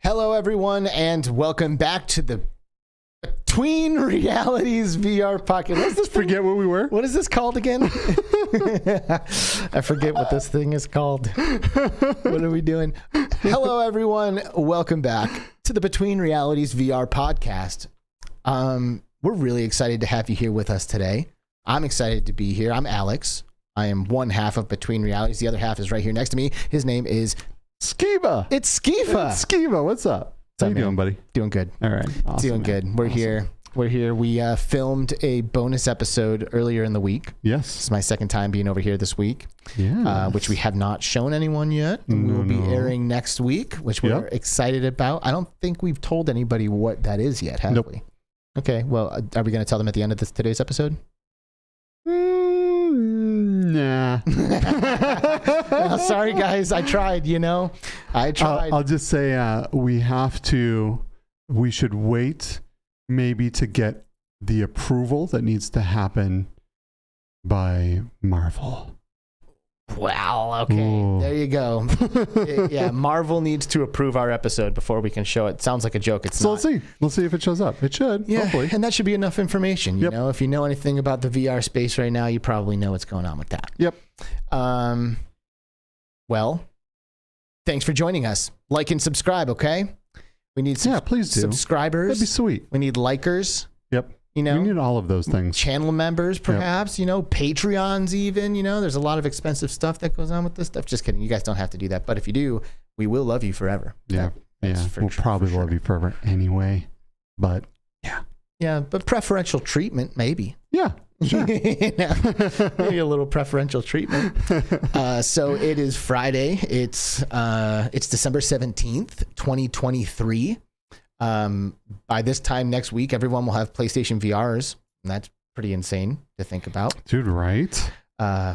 Hello, everyone, and welcome back to the Between Realities VR podcast. What's this? Forget what we were. What is this called again? I forget what this thing is called. What are we doing? Hello, everyone. Welcome back to the Between Realities VR podcast. We're really excited to have you here with us today. I'm excited to be here. I'm Alex. I am one half of Between Realities. The other half is right here next to me. His name is Skiva. It's Skiva. It's Skiva. What's up? How you doing, buddy? Doing good. All right. Awesome, doing man. good. We're here. We're here. We filmed a bonus episode earlier in the week. Yes. This is my second time being over here this week. Yeah. Which we have not shown anyone yet. And we will be airing next week, which we're excited about. I don't think we've told anybody what that is yet, have we? Okay. Well, are we going to tell them at the end of today's episode? Nah. Well, sorry, guys. I tried, I tried. I'll just say we should wait maybe to get the approval that needs to happen by Marvel. Wow. Okay. Ooh. There you go. Yeah. Marvel needs to approve our episode before we can show it. Sounds like a joke. It's so not. Let's see if it shows up. It should. Yeah. Hopefully. And that should be enough information. You know, if you know anything about the VR space right now, you probably know what's going on with that. Yep. Well, thanks for joining us. Like and subscribe. Okay. We need please do. Subscribers. That'd be sweet. We need likers. Yep. We need all of those things. Channel members, perhaps, Patreons even, there's a lot of expensive stuff that goes on with this stuff. Just kidding. You guys don't have to do that. But if you do, we will love you forever. Yeah. We'll probably love you forever anyway. But yeah, but preferential treatment, maybe. Yeah. Sure. Maybe a little preferential treatment. So it is Friday. It's December 17th, 2023. By this time next week, everyone will have PlayStation VRs, and that's pretty insane to think about. Dude, right?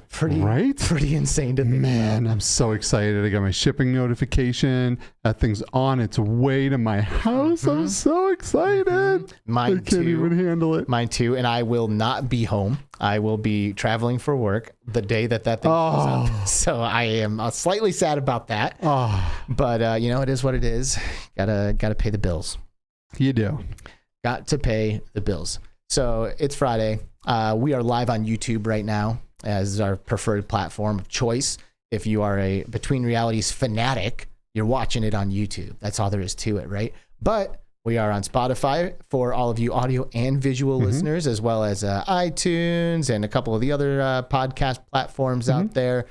Pretty insane to think about. Man, I'm so excited. I got my shipping notification. That thing's on its way to my house. I'm so excited. Mine I can't even handle it. Mine too, and I will not be home. I will be traveling for work the day that thing goes up. So I am slightly sad about that. But it is what it is. Gotta pay the bills. You do. Got to pay the bills. So it's Friday. We are live on YouTube right now as our preferred platform of choice. If you are a Between Realities fanatic, you're watching it on YouTube. That's all there is to it, right? But we are on Spotify for all of you audio and visual listeners, as well as iTunes and a couple of the other podcast platforms out there.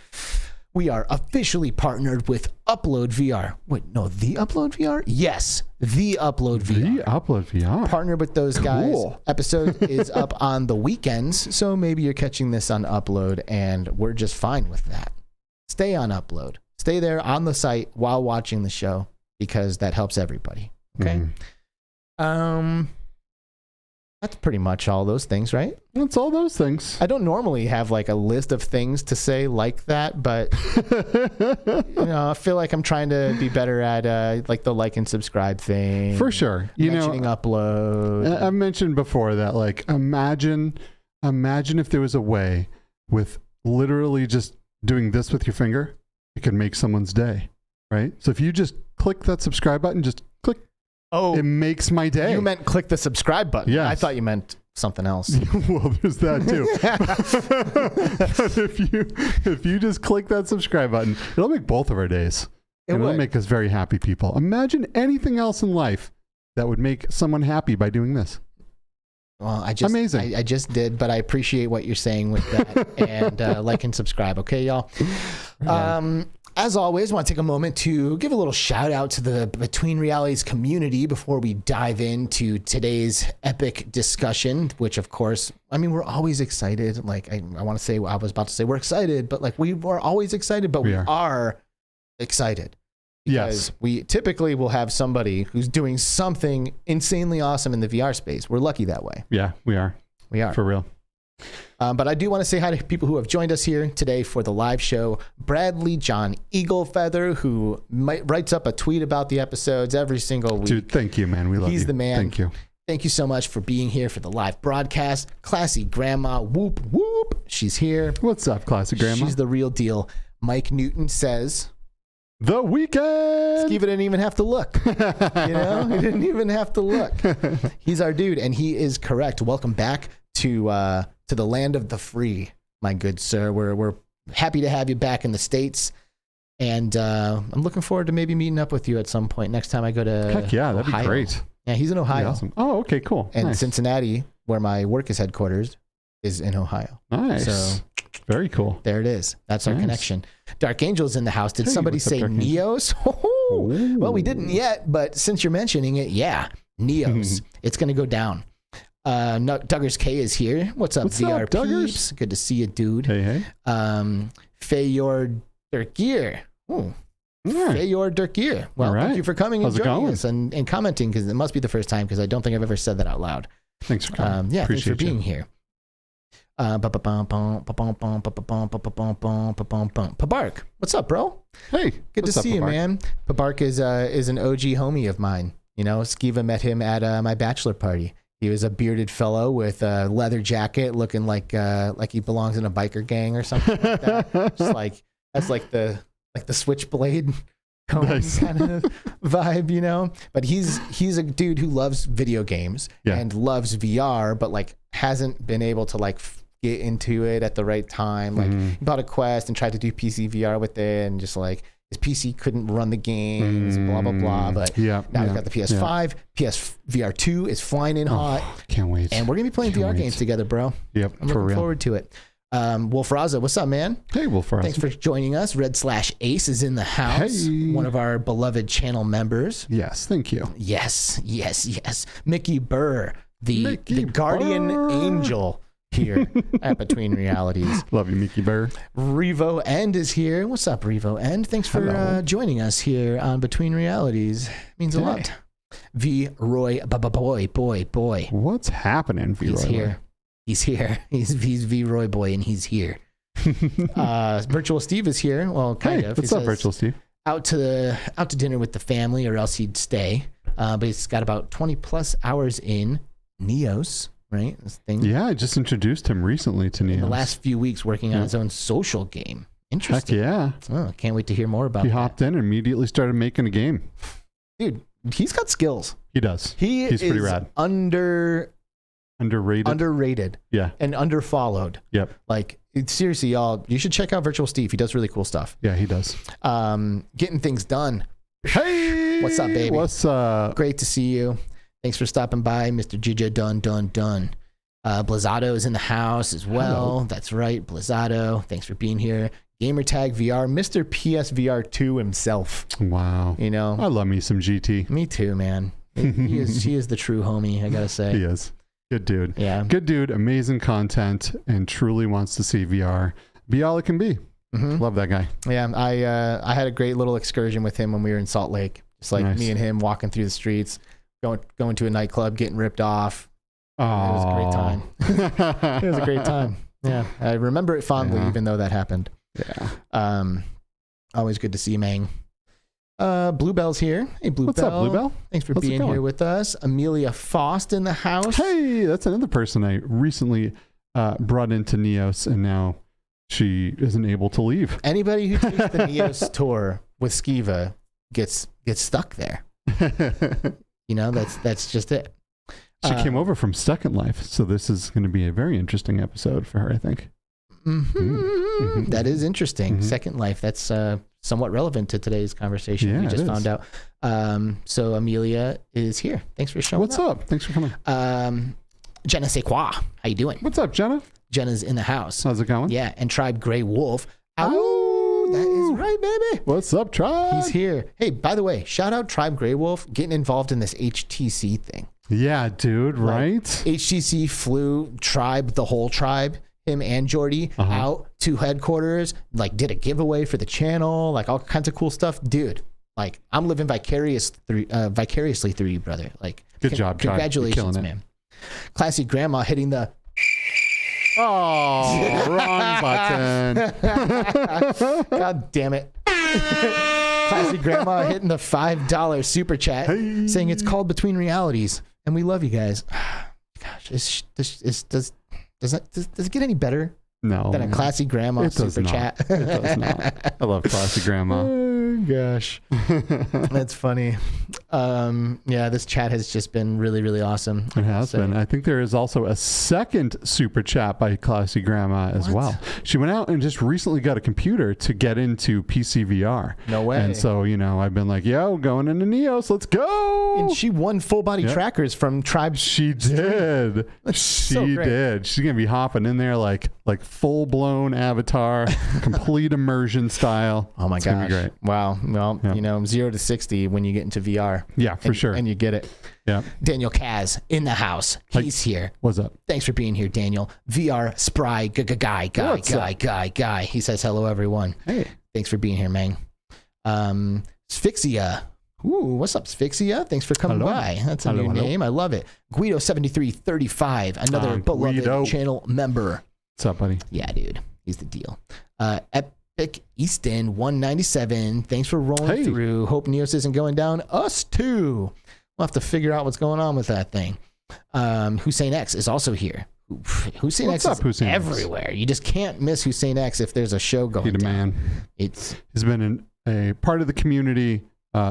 We are officially partnered with Upload VR. Wait, no, the Upload VR? Yes, the Upload VR. The Upload VR. Partnered with those guys. Episode is up on the weekends, so maybe you're catching this on Upload, and we're just fine with that. Stay on Upload. Stay there on the site while watching the show, because that helps everybody. Okay? That's pretty much all those things, right? That's all those things. I don't normally have like a list of things to say like that, but I feel like I'm trying to be better at like the like and subscribe thing. For sure. Mentioning Upload. I've mentioned before that, like, imagine if there was a way with literally just doing this with your finger, it could make someone's day, right? So if you just click that subscribe button, just click. Oh, it makes my day. You meant click the subscribe button. Yeah, I thought you meant something else. Well, there's that too. But if you just click that subscribe button, it'll make both of our days. It'll make us very happy people. Imagine anything else in life that would make someone happy by doing this. Well, I just did, but I appreciate what you're saying with that. And like and subscribe, okay, y'all? As always, I want to take a moment to give a little shout out to the Between Realities community before we dive into today's epic discussion, which of course, we're always excited. Like I was about to say we're excited, but like we were always excited, but we are excited. Because we typically will have somebody who's doing something insanely awesome in the VR space. We're lucky that way. Yeah, we are. We are. For real. But I do want to say hi to people who have joined us here today for the live show. Bradley John Eaglefeather, who writes up a tweet about the episodes every single week. Dude, thank you, man. We love you. He's the man. Thank you. Thank you so much for being here for the live broadcast. Classy Grandma, whoop, whoop. She's here. What's up, Classy Grandma? She's the real deal. Mike Newton says, The weekend. Skiva didn't even have to look. You know, he didn't even have to look. He's our dude, and he is correct. Welcome back to the land of the free, my good sir. We're happy to have you back in the States, and I'm looking forward to maybe meeting up with you at some point next time I go to Heck yeah, that'd Ohio. be great. Yeah, he's in Ohio. Awesome. Oh, okay, cool. And nice. Cincinnati, where my work is headquartered, is in Ohio. Nice. So very cool. there it is. That's our connection. Dark Angel's in the house. Did somebody say NEOS? Well, we didn't yet, but since you're mentioning it, yeah, NEOS. It's going to go down. Duggars K is here. What's up, VR peeps? Good to see you, dude. Hey. Fayor Dirkir. Ooh. Right. Fayor Dirkir. Well, thank you for coming and joining us and commenting, because it must be the first time, because I don't think I've ever said that out loud. Thanks for coming. Yeah, thanks for being here. Pabark, what's up, bro? Hey, good to see you, man. Pabark is an OG homie of mine. You know, Skiva met him at my bachelor party. He was a bearded fellow with a leather jacket, looking like he belongs in a biker gang or something like that. Just like that's like the Switchblade kind of vibe, you know. But he's a dude who loves video games and loves VR, but like hasn't been able to like get into it at the right time. Like he bought a Quest and tried to do PSVR with it, and just like his PC couldn't run the games, blah blah blah. But now he's got the PS5. PSVR 2 is flying in hot. Can't wait. And we're gonna be playing VR games together, bro. Yep, I'm looking forward to it. Wolf Raza, what's up, man? Hey, Wolf Raza. Thanks for joining us. Red/Ace is in the house. Hey. One of our beloved channel members. Yes, thank you. Yes. Mickey Burr, the guardian angel here at Between Realities. Love you, Mickey Burr. Revo End is here. What's up, Revo End? Thanks for joining us here on Between Realities. Means a lot. V Roy boy. What's happening, V Roy? He's here. He's V Roy boy, and he's here. Virtual Steve is here. Well, kind of. What's up, Virtual Steve? Out to dinner with the family, or else he'd stay. But he's got about 20 plus hours in NEOS. Right? This thing. Yeah, I just introduced him recently to NEOS. In the last few weeks, working on his own social game. Interesting. Heck yeah. Oh, can't wait to hear more about it. He hopped in and immediately started making a game. Dude, he's got skills. He does. He's pretty rad. Underrated. Yeah. And underfollowed. Yep. Like, seriously, y'all, you should check out Virtual Steve. He does really cool stuff. Yeah, he does. Getting things done. Hey! What's up, baby? What's up? Great to see you. Thanks for stopping by, Mr. Jija Dun. Blizzado is in the house as well. Hello. That's right, Blizzado. Thanks for being here. Gamertag VR, Mr. PSVR 2 himself. Wow. You know, I love me some GT. Me too, man. He is the true homie, I gotta say. He is. Good dude. Yeah. Good dude, amazing content, and truly wants to see VR be all it can be. Love that guy. Yeah, I had a great little excursion with him when we were in Salt Lake. Just like me and him walking through the streets. Going to a nightclub, getting ripped off. It was a great time. It was a great time. Yeah, I remember it fondly, even though that happened. Yeah. Always good to see you, Mang. Bluebell's here. Hey, Bluebell. What's up, Bluebell? Thanks for being here with us. Amelia Faust in the house. Hey, that's another person I recently brought into NEOS, and now she isn't able to leave. Anybody who takes the NEOS tour with Skiva gets stuck there. You know, that's just it. She came over from Second Life, so this is going to be a very interesting episode for her, I think. That is interesting. Second Life, that's somewhat relevant to today's conversation. We just found out. So Amelia is here. Thanks for showing up. What's up? Thanks for coming. Jenna Sequa, how you doing? What's up, Jenna? Jenna's in the house. How's it going? Yeah, and Tribe Grey Wolf. That is right, baby. What's up, Tribe? He's here. Hey, by the way, shout out Tribe Grey Wolf getting involved in this HTC thing. Yeah, dude, right? HTC flew Tribe, the whole tribe, him and Jordy, out to headquarters, like did a giveaway for the channel, like all kinds of cool stuff. Dude, like I'm living vicariously through you, brother. Like, good job, Tribe. Congratulations, man. Classy Grandma hitting the... Oh, wrong button. God damn it. Classy Grandma hitting the $5 super chat saying it's called Between Realities and we love you guys. Gosh, does it get any better? No. Than a Classy Grandma super chat? It does not. I love Classy Grandma. Oh gosh. That's funny. Yeah, this chat has just been really, really awesome. It has been. I think there is also a second super chat by Classy Grandma as well. She went out and just recently got a computer to get into PSVR. No way. And so, you know, I've been like, yo, going into NEOS, let's go. And she won full body trackers from Tribe. She did. She did. She's going to be hopping in there like full blown avatar, complete immersion style. Oh my gosh. Gonna be great. Wow. Well, you know, 0 to 60 when you get into VR. Yeah, for sure. And you get it. Yeah. Daniel Kaz in the house. He's here. What's up? Thanks for being here, Daniel. VR spry guy. He says hello, everyone. Hey. Thanks for being here, man. Sphyxia. Ooh, what's up, Sphyxia? Thanks for coming by. That's a new name. I love it. Guido7335, another beloved channel member. What's up, buddy? Yeah, dude. He's the deal. Epic Easton 197. Thanks for rolling through. Hope NEOS isn't going down. Us too. We'll have to figure out what's going on with that thing. Hussein X is also here. Hussein X is everywhere. You just can't miss Hussein X if there's a show going down. Man. He's been a part of the community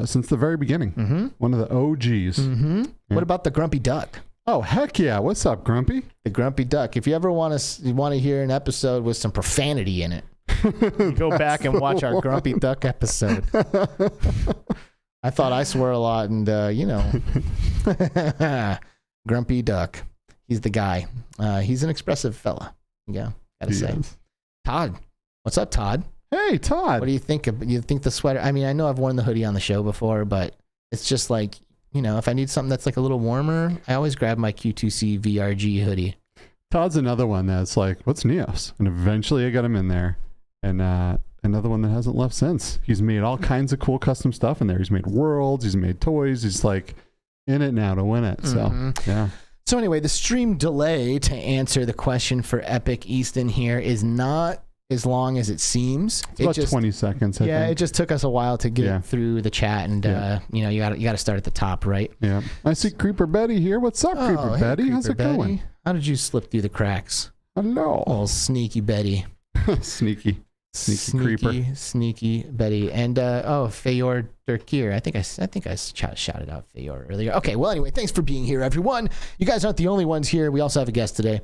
since the very beginning. One of the OGs. Yeah. What about the Grumpy Duck? Oh, heck yeah. What's up, Grumpy? The Grumpy Duck. If you ever want to hear an episode with some profanity in it, go back and watch our Grumpy Duck episode. I thought I swore a lot, and, you know, Grumpy Duck. He's the guy. He's an expressive fella. Yeah, gotta say. Todd. What's up, Todd? Hey, Todd. What do you think? You think the sweater? I mean, I know I've worn the hoodie on the show before, but it's just like, you know, if I need something that's like a little warmer, I always grab my Q2C VR hoodie. Todd's another one that's like, what's NEOS? And eventually I got him in there. And another one that hasn't left since. He's made all kinds of cool custom stuff in there. He's made worlds. He's made toys. He's like in it now to win it. So, yeah. So anyway, the stream delay to answer the question for Epic Easton here is not as long as it seems. It's about 20 seconds. I think. It just took us a while to get through the chat, and you know, you got to start at the top, right? Yeah. I see CreeperBetty here. What's up, CreeperBetty? Hey, how's it going? How did you slip through the cracks? Hello. Oh, sneaky Betty. Sneaky Creeper. Sneaky Betty. And Fayor Durkir. I think I shouted out Fayor earlier. Okay, well anyway, thanks for being here, everyone. You guys aren't the only ones here. We also have a guest today,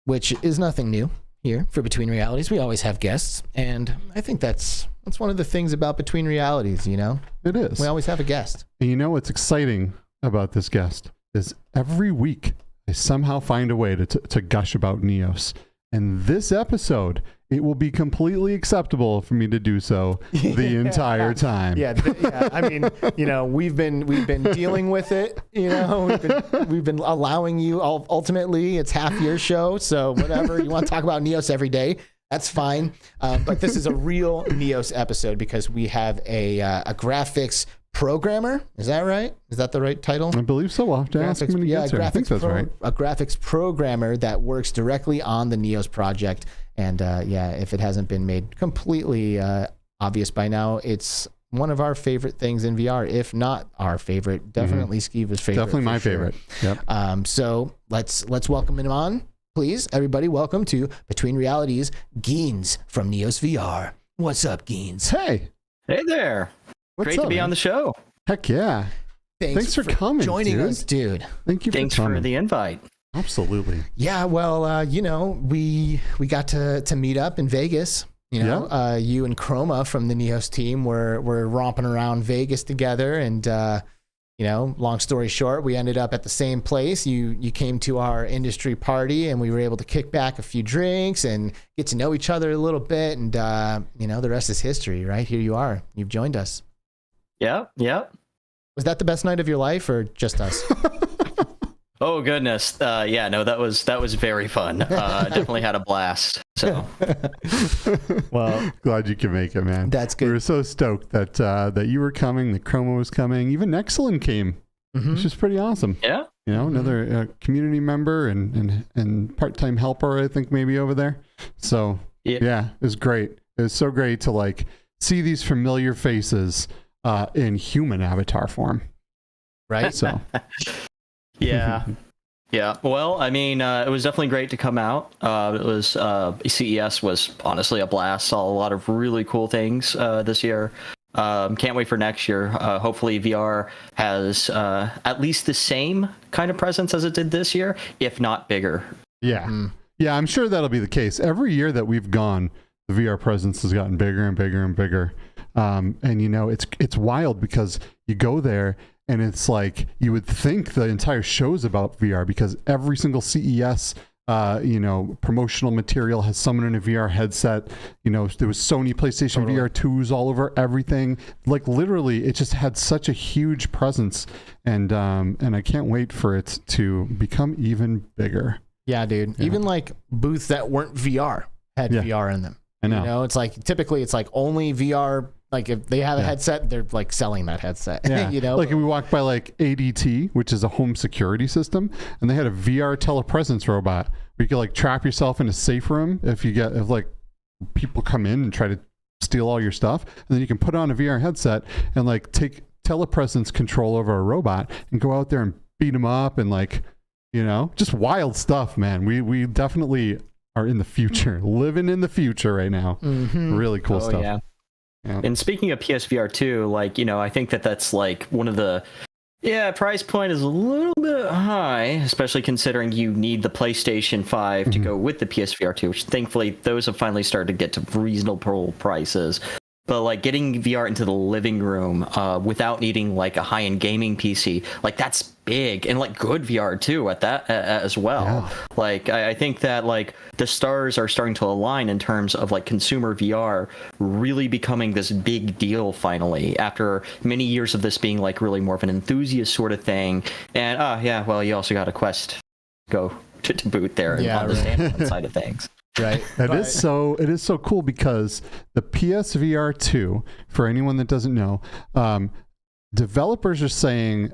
which is nothing new here for Between Realities. We always have guests, and I think that's one of the things about Between Realities, you know? It is. We always have a guest. And you know what's exciting about this guest is every week I somehow find a way to gush about NEOS. And this episode, it will be completely acceptable for me to do so the entire time. Yeah. I mean, you know, we've been dealing with it. You know, we've been allowing you. Ultimately, it's half your show, so whatever you want to talk about NEOS every day, that's fine. But this is a real NEOS episode because we have a graphics programmer. Is that right? Is that the right title? I believe so. We'll have to ask him when he gets here. I think that's right. A graphics programmer that works directly on the NEOS project. And if it hasn't been made completely obvious by now, it's one of our favorite things in VR, if not our favorite. Definitely Skiva's favorite. Definitely my favorite. Yep. So let's welcome him on, please. Everybody, welcome to Between Realities, Geenz from NEOS VR. What's up, Geenz? Hey. Hey there. Great to be on the show. Heck yeah. Thanks for coming, joining us, dude. Thank you for coming. Thanks for the invite. Absolutely. Yeah, well, you know, we got to meet up in Vegas. You know, you and Chroma from the NEOS team were romping around Vegas together, and you know, long story short, we ended up at the same place. You came to our industry party, and we were able to kick back a few drinks and get to know each other a little bit, and you know, the rest is history, right? Here you are. You've joined us. Yeah. Was that the best night of your life, or just us? Oh goodness, yeah, no, that was very fun. Definitely had a blast. So, well, glad you could make it, man. That's good. We were so stoked that you were coming, that Chroma was coming, even Nexelin came, which is pretty awesome. Yeah, you know, another community member and part-time helper, I think maybe over there. So yeah, it was great. It was so great to like see these familiar faces in human avatar form, right? So. Yeah. Well, I mean, it was definitely great to come out. It was CES was honestly a blast. Saw a lot of really cool things this year. Can't wait for next year. Hopefully VR has at least the same kind of presence as it did this year, if not bigger. Yeah. Yeah, I'm sure that'll be the case. Every year that we've gone, the VR presence has gotten bigger and bigger and bigger. And you know, it's wild because you go there and it's like you would think the entire show's about VR because every single CES you know, promotional material has someone in a VR headset. You know, there was Sony PlayStation VR 2s all over everything. Like literally, it just had such a huge presence, and I can't wait for it to become even bigger. Yeah, dude. Yeah. Even like booths that weren't VR had VR in them. I know. You know, it's like typically it's like only VR. Like if they have a headset, they're like selling that headset. Yeah. You know, like we walked by like ADT, which is a home security system, and they had a VR telepresence robot where you could like trap yourself in a safe room if like people come in and try to steal all your stuff, and then you can put on a VR headset and like take telepresence control over a robot and go out there and beat them up and like, you know, just wild stuff, man. We definitely are in the future, living in the future right now. Really cool stuff. Yeah. Yeah. And speaking of PSVR 2, like, you know, I think that's like one of the, price point is a little bit high, especially considering you need the PlayStation 5 to go with the PSVR 2, which thankfully those have finally started to get to reasonable prices. But like getting VR into the living room without needing like a high-end gaming PC, like that's big, and like good VR too at that as well. Yeah. Like I think that like the stars are starting to align in terms of like consumer VR really becoming this big deal finally after many years of this being like really more of an enthusiast sort of thing. And well, you also got a Quest go to boot there on the standalone side of things. Right. It is so cool because the PSVR 2, for anyone that doesn't know, developers are saying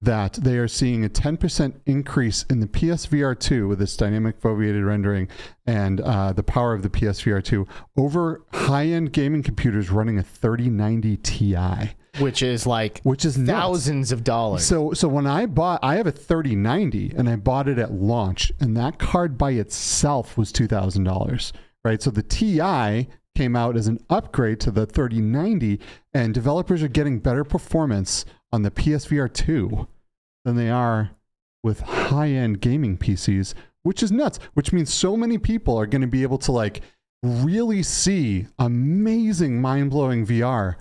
that they are seeing a 10% increase in the PSVR 2 with this dynamic foveated rendering and the power of the PSVR 2 over high-end gaming computers running a 3090 Ti. Which is thousands of dollars. So when I have a 3090 and I bought it at launch, and that card by itself was $2,000, right? So the Ti came out as an upgrade to the 3090, and developers are getting better performance on the PSVR 2 than they are with high-end gaming PCs, which is nuts. Which means so many people are going to be able to like really see amazing, mind-blowing VR.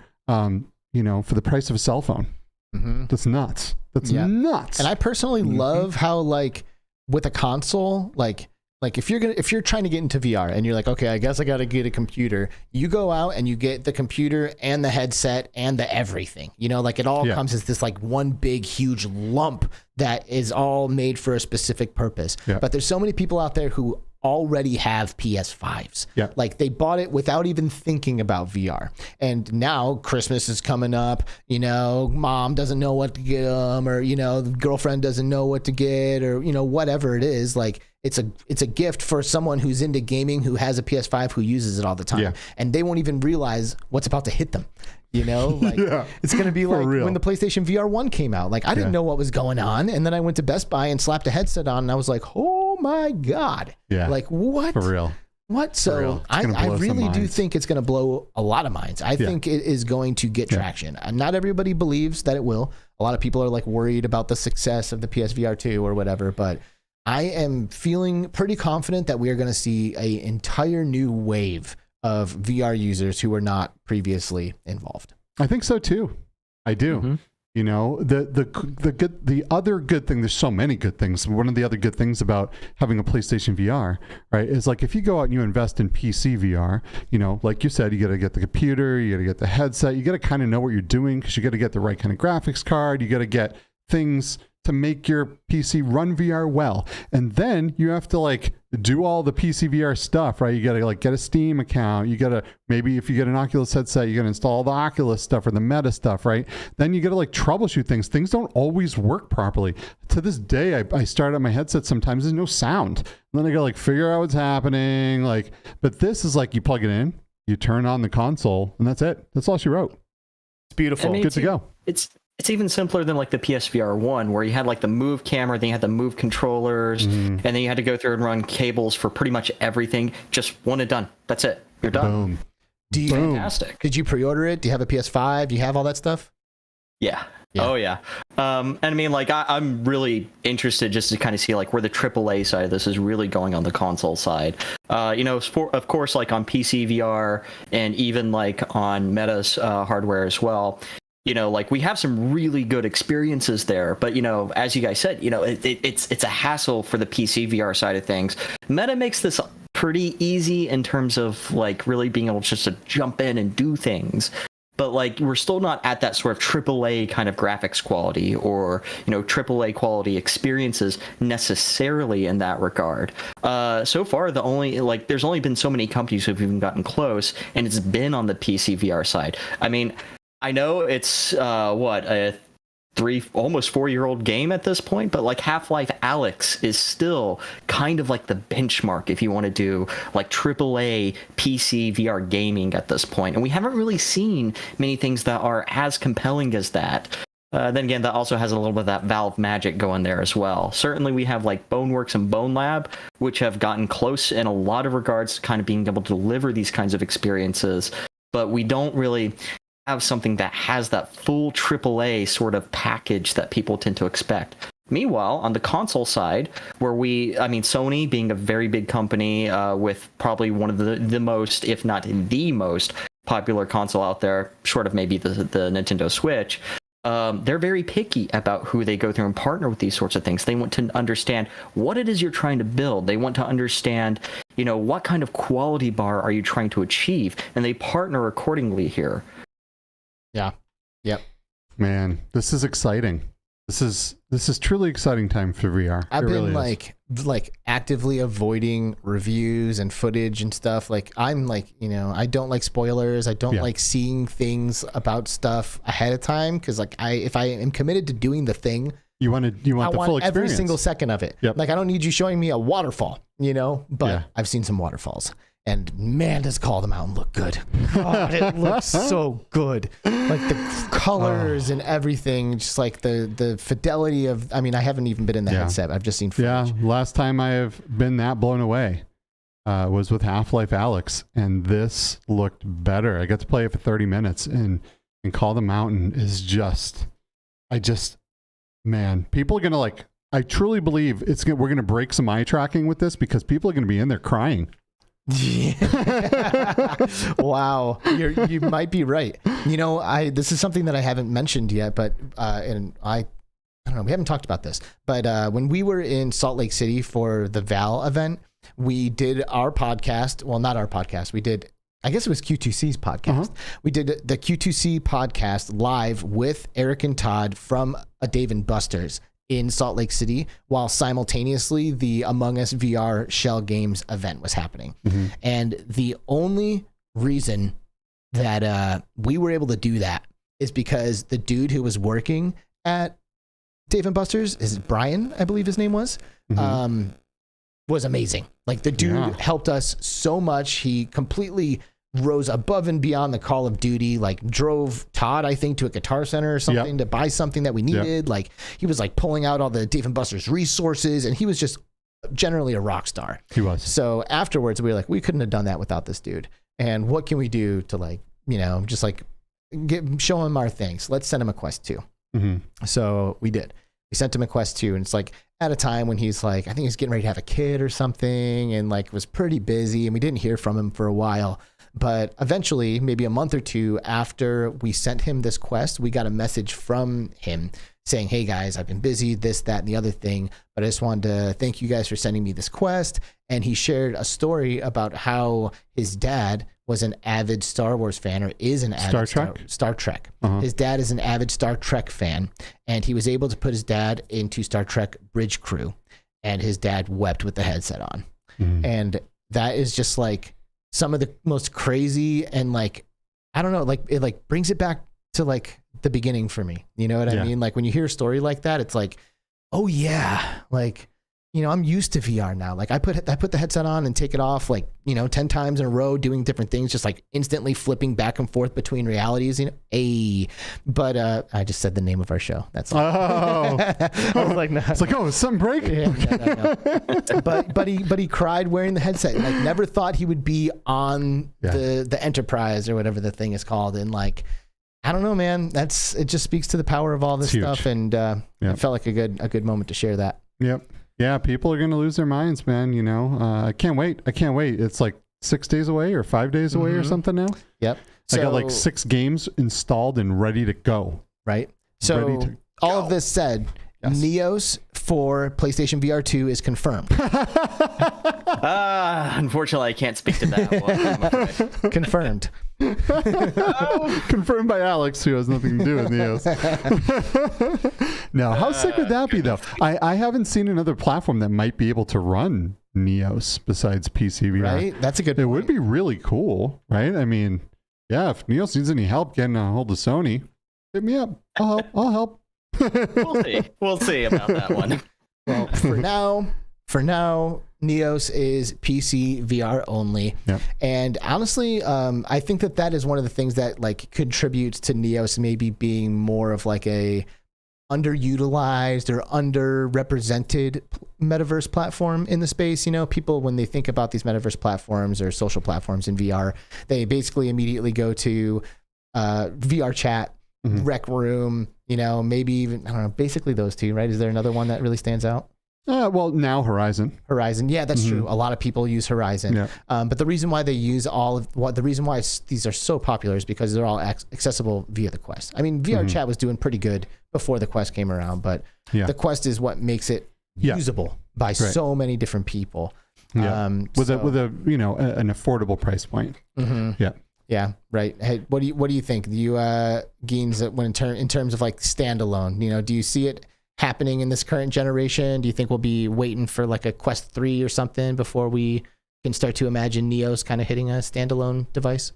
You know, for the price of a cell phone. That's nuts. That's nuts. And I personally love how like with a console, like if you're trying to get into VR and you're like, okay, I guess I got to get a computer, you go out and you get the computer and the headset and the everything, you know, like it all comes as this like one big huge lump that is all made for a specific purpose. But there's so many people out there who already have PS5s. Like they bought it without even thinking about VR. And now Christmas is coming up, you know, mom doesn't know what to get them, or, you know, the girlfriend doesn't know what to get, or, you know, whatever it is. Like it's a gift for someone who's into gaming, who has a PS5, who uses it all the time. And they won't even realize what's about to hit them. You know, like it's going to be like when the PlayStation VR 1 came out. Like I didn't know what was going on. And then I went to Best Buy and slapped a headset on and I was like, oh my God. Like what? For real. What? So I really do think it's going to blow a lot of minds. I think it is going to get traction. Not everybody believes that it will. A lot of people are like worried about the success of the PSVR 2 or whatever, but I am feeling pretty confident that we are going to see an entire new wave of VR users who were not previously involved. I think so too. I do. You know, the other good thing, there's so many good things. One of the other good things about having a PlayStation VR, right, is like if you go out and you invest in PC VR, you know, like you said, you got to get the computer, you got to get the headset, you got to kind of know what you're doing because you got to get the right kind of graphics card, you got to get things to make your PC run VR well. And then you have to like do all the PC VR stuff, right? You got to like get a Steam account. You got to, maybe if you get an Oculus headset, you got to install the Oculus stuff or the Meta stuff, right? Then you got to like troubleshoot things. Things don't always work properly. To this day, I start up my headset sometimes, there's no sound. And then I got to like figure out what's happening. Like, but this is like you plug it in, you turn on the console, and that's it. That's all she wrote. It's beautiful. Good to go. It's even simpler than like the PSVR 1, where you had like the Move camera, then you had the Move controllers, and then you had to go through and run cables for pretty much everything. Just one and done. That's it. You're done. Boom. Fantastic. Did you pre-order it? Do you have a PS5? Do you have all that stuff? Yeah. Oh yeah. And I mean, like, I'm really interested just to kind of see like where the AAA side of this is really going on the console side. Of course, like on PC VR and even like on Meta's hardware as well. Like we have some really good experiences there, but as you guys said, it's a hassle for the PC VR side of things. Meta makes this pretty easy in terms of like really being able just to jump in and do things. But like we're still not at that sort of AAA kind of graphics quality or AAA quality experiences necessarily in that regard. So far, there's only been so many companies who've even gotten close, and it's been on the PC VR side. I mean, I know it's a almost 4-year-old game at this point, but like Half-Life Alyx is still kind of like the benchmark if you want to do like AAA PC VR gaming at this point. And we haven't really seen many things that are as compelling as that. Then again, that also has a little bit of that Valve magic going there as well. Certainly we have like Boneworks and Bone Lab, which have gotten close in a lot of regards to kind of being able to deliver these kinds of experiences, but we don't really have something that has that full AAA sort of package that people tend to expect. Meanwhile, on the console side, where Sony being a very big company with probably one of the most, if not the most popular console out there, short of maybe the Nintendo Switch, they're very picky about who they go through and partner with these sorts of things. They want to understand what it is you're trying to build. They want to understand, what kind of quality bar are you trying to achieve, and they partner accordingly here. Yeah. Yep. Man, this is exciting. This is truly exciting time for VR. I've been like actively avoiding reviews and footage and stuff. Like I'm like, I don't like spoilers. I don't like seeing things about stuff ahead of time because like if I am committed to doing the thing, you want the full experience. Every single second of it. Yep. Like I don't need you showing me a waterfall, but I've seen some waterfalls. And man, does Call Mountain look good. God, it looks so good. Like the colors and everything, just like the fidelity of, I haven't even been in the headset. I've just seen footage. Yeah, last time I have been that blown away was with Half-Life Alyx, and this looked better. I got to play it for 30 minutes, and Call the Mountain is man, people are going to I truly believe we're going to break some eye tracking with this because people are going to be in there crying. Wow, you might be right. This is something that I haven't mentioned yet, but and I don't know, we haven't talked about this, but when we were in Salt Lake City for the Val event, we did our podcast. Well, not our podcast. We did, I guess it was Q2C's podcast. We did the Q2C podcast live with Eric and Todd from a Dave & Buster's in Salt Lake City, while simultaneously the Among Us VR Shell Games event was happening. And the only reason that we were able to do that is because the dude who was working at Dave & Buster's, is Brian, I believe his name was amazing. Like the dude helped us so much. He completely rose above and beyond the Call of Duty, like drove Todd, I think, to a Guitar Center or something to buy something that we needed. Like he was like pulling out all the Dave & Buster's resources, and he was just generally a rock star. He was. So afterwards we were like, we couldn't have done that without this dude. And what can we do to just like show him our things? Let's send him a Quest 2. So we did. We sent him a Quest 2, and it's like at a time when he's like, I think he's getting ready to have a kid or something, and like was pretty busy, and we didn't hear from him for a while. But eventually, maybe a month or two after we sent him this Quest, we got a message from him saying, hey guys, I've been busy, this, that, and the other thing, but I just wanted to thank you guys for sending me this Quest. And he shared a story about how his dad was an avid Star Wars fan, or is an avid Star Trek. His dad is an avid Star Trek fan, and he was able to put his dad into Star Trek Bridge Crew, and his dad wept with the headset on. And that is just like some of the most crazy, and like, I don't know, like it like brings it back to like the beginning for me. You know what I mean? Like when you hear a story like that, it's like, oh yeah, like, I'm used to VR now. Like I put the headset on and take it off, like, 10 times in a row, doing different things, just like instantly flipping back and forth between realities, but I just said the name of our show. That's all. Oh, I was like, no. It's like, oh, is something break? Yeah, no. But he cried wearing the headset. Like never thought he would be on the Enterprise or whatever the thing is called. And like, I don't know, man, it just speaks to the power of all this stuff. And it felt like a good moment to share that. Yep. Yeah, people are going to lose their minds, man. I can't wait. It's like 6 days away or 5 days away or something now. Yep. I got like 6 games installed and ready to go. Right. So all of this said, NEOS for PlayStation VR 2 is confirmed. Unfortunately, I can't speak to that one. I'm afraid. Confirmed. Confirmed by Alex, who has nothing to do with NEOS. No, how sick would that be, though? I haven't seen another platform that might be able to run NEOS besides PSVR. Right? That's a good point. It would be really cool, right? I mean, yeah, if NEOS needs any help getting a hold of Sony, hit me up. I'll help. We'll see about that one. Well, for now, NEOS is PC VR only. Yep. And honestly, I think that is one of the things that like contributes to NEOS maybe being more of like a underutilized or underrepresented metaverse platform in the space. People, when they think about these metaverse platforms or social platforms in VR, they basically immediately go to VR chat, Rec Room, maybe even, I don't know, basically those two, right? Is there another one that really stands out? Well, now Horizon. Yeah, that's true. A lot of people use Horizon. Yeah. But the reason why they use the reason why these are so popular is because they're all accessible via the Quest. I mean, VR chat was doing pretty good before the Quest came around, but the Quest is what makes it usable by so many different people. Yeah. With a an affordable price point. Yeah. Yeah, right. Hey, what do you think? Do you, Geenz, when in terms of like standalone, do you see it happening in this current generation? Do you think we'll be waiting for like a Quest 3 or something before we can start to imagine NEOS kind of hitting a standalone device?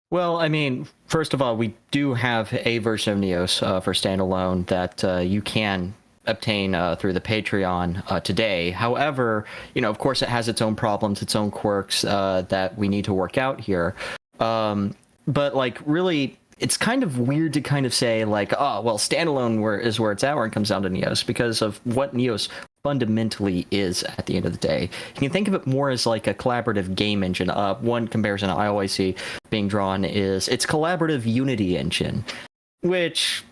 Well, I mean, first of all, we do have a version of NEOS for standalone that you can obtain through the Patreon today. However, of course, it has its own problems, its own quirks that we need to work out here. But like really, it's kind of weird to kind of say like, oh, well, standalone is where it's at when it comes down to NEOS, because of what NEOS fundamentally is at the end of the day. You can think of it more as like a collaborative game engine. One comparison I always see being drawn is its collaborative Unity engine, which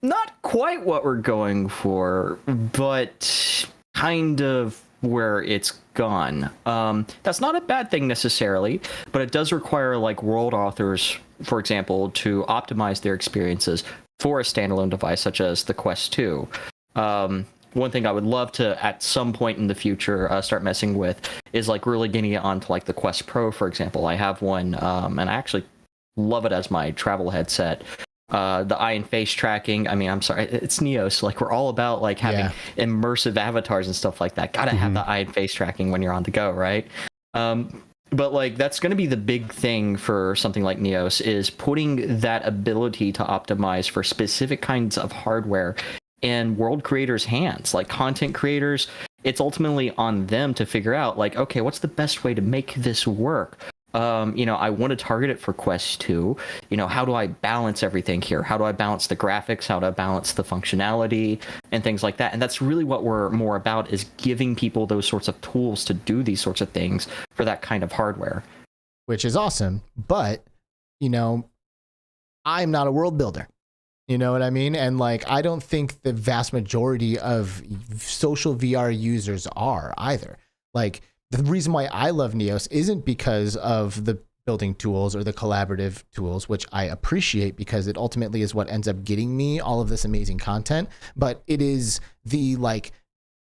not quite what we're going for, but kind of where it's gone. That's not a bad thing necessarily, but it does require like world authors, for example, to optimize their experiences for a standalone device such as the Quest 2. One thing I would love to at some point in the future start messing with is like really getting it onto like the Quest Pro, for example. I have one and I actually love it as my travel headset. The eye and face tracking. I mean, I'm sorry, it's NEOS. Like we're all about like having immersive avatars and stuff like that. Gotta have the eye and face tracking when you're on the go, right? But like that's going to be the big thing for something like NEOS, is putting that ability to optimize for specific kinds of hardware in world creators' hands, like content creators. It's ultimately on them to figure out like, okay, what's the best way to make this work? I want to target it for Quest 2. How do I balance everything here? How do I balance the graphics? How do I balance the functionality and things like that? And that's really what we're more about, is giving people those sorts of tools to do these sorts of things for that kind of hardware. Which is awesome. But, I'm not a world builder. You know what I mean? And like, I don't think the vast majority of social VR users are either. Like, the reason why I love NEOS isn't because of the building tools or the collaborative tools, which I appreciate because it ultimately is what ends up getting me all of this amazing content. But it is the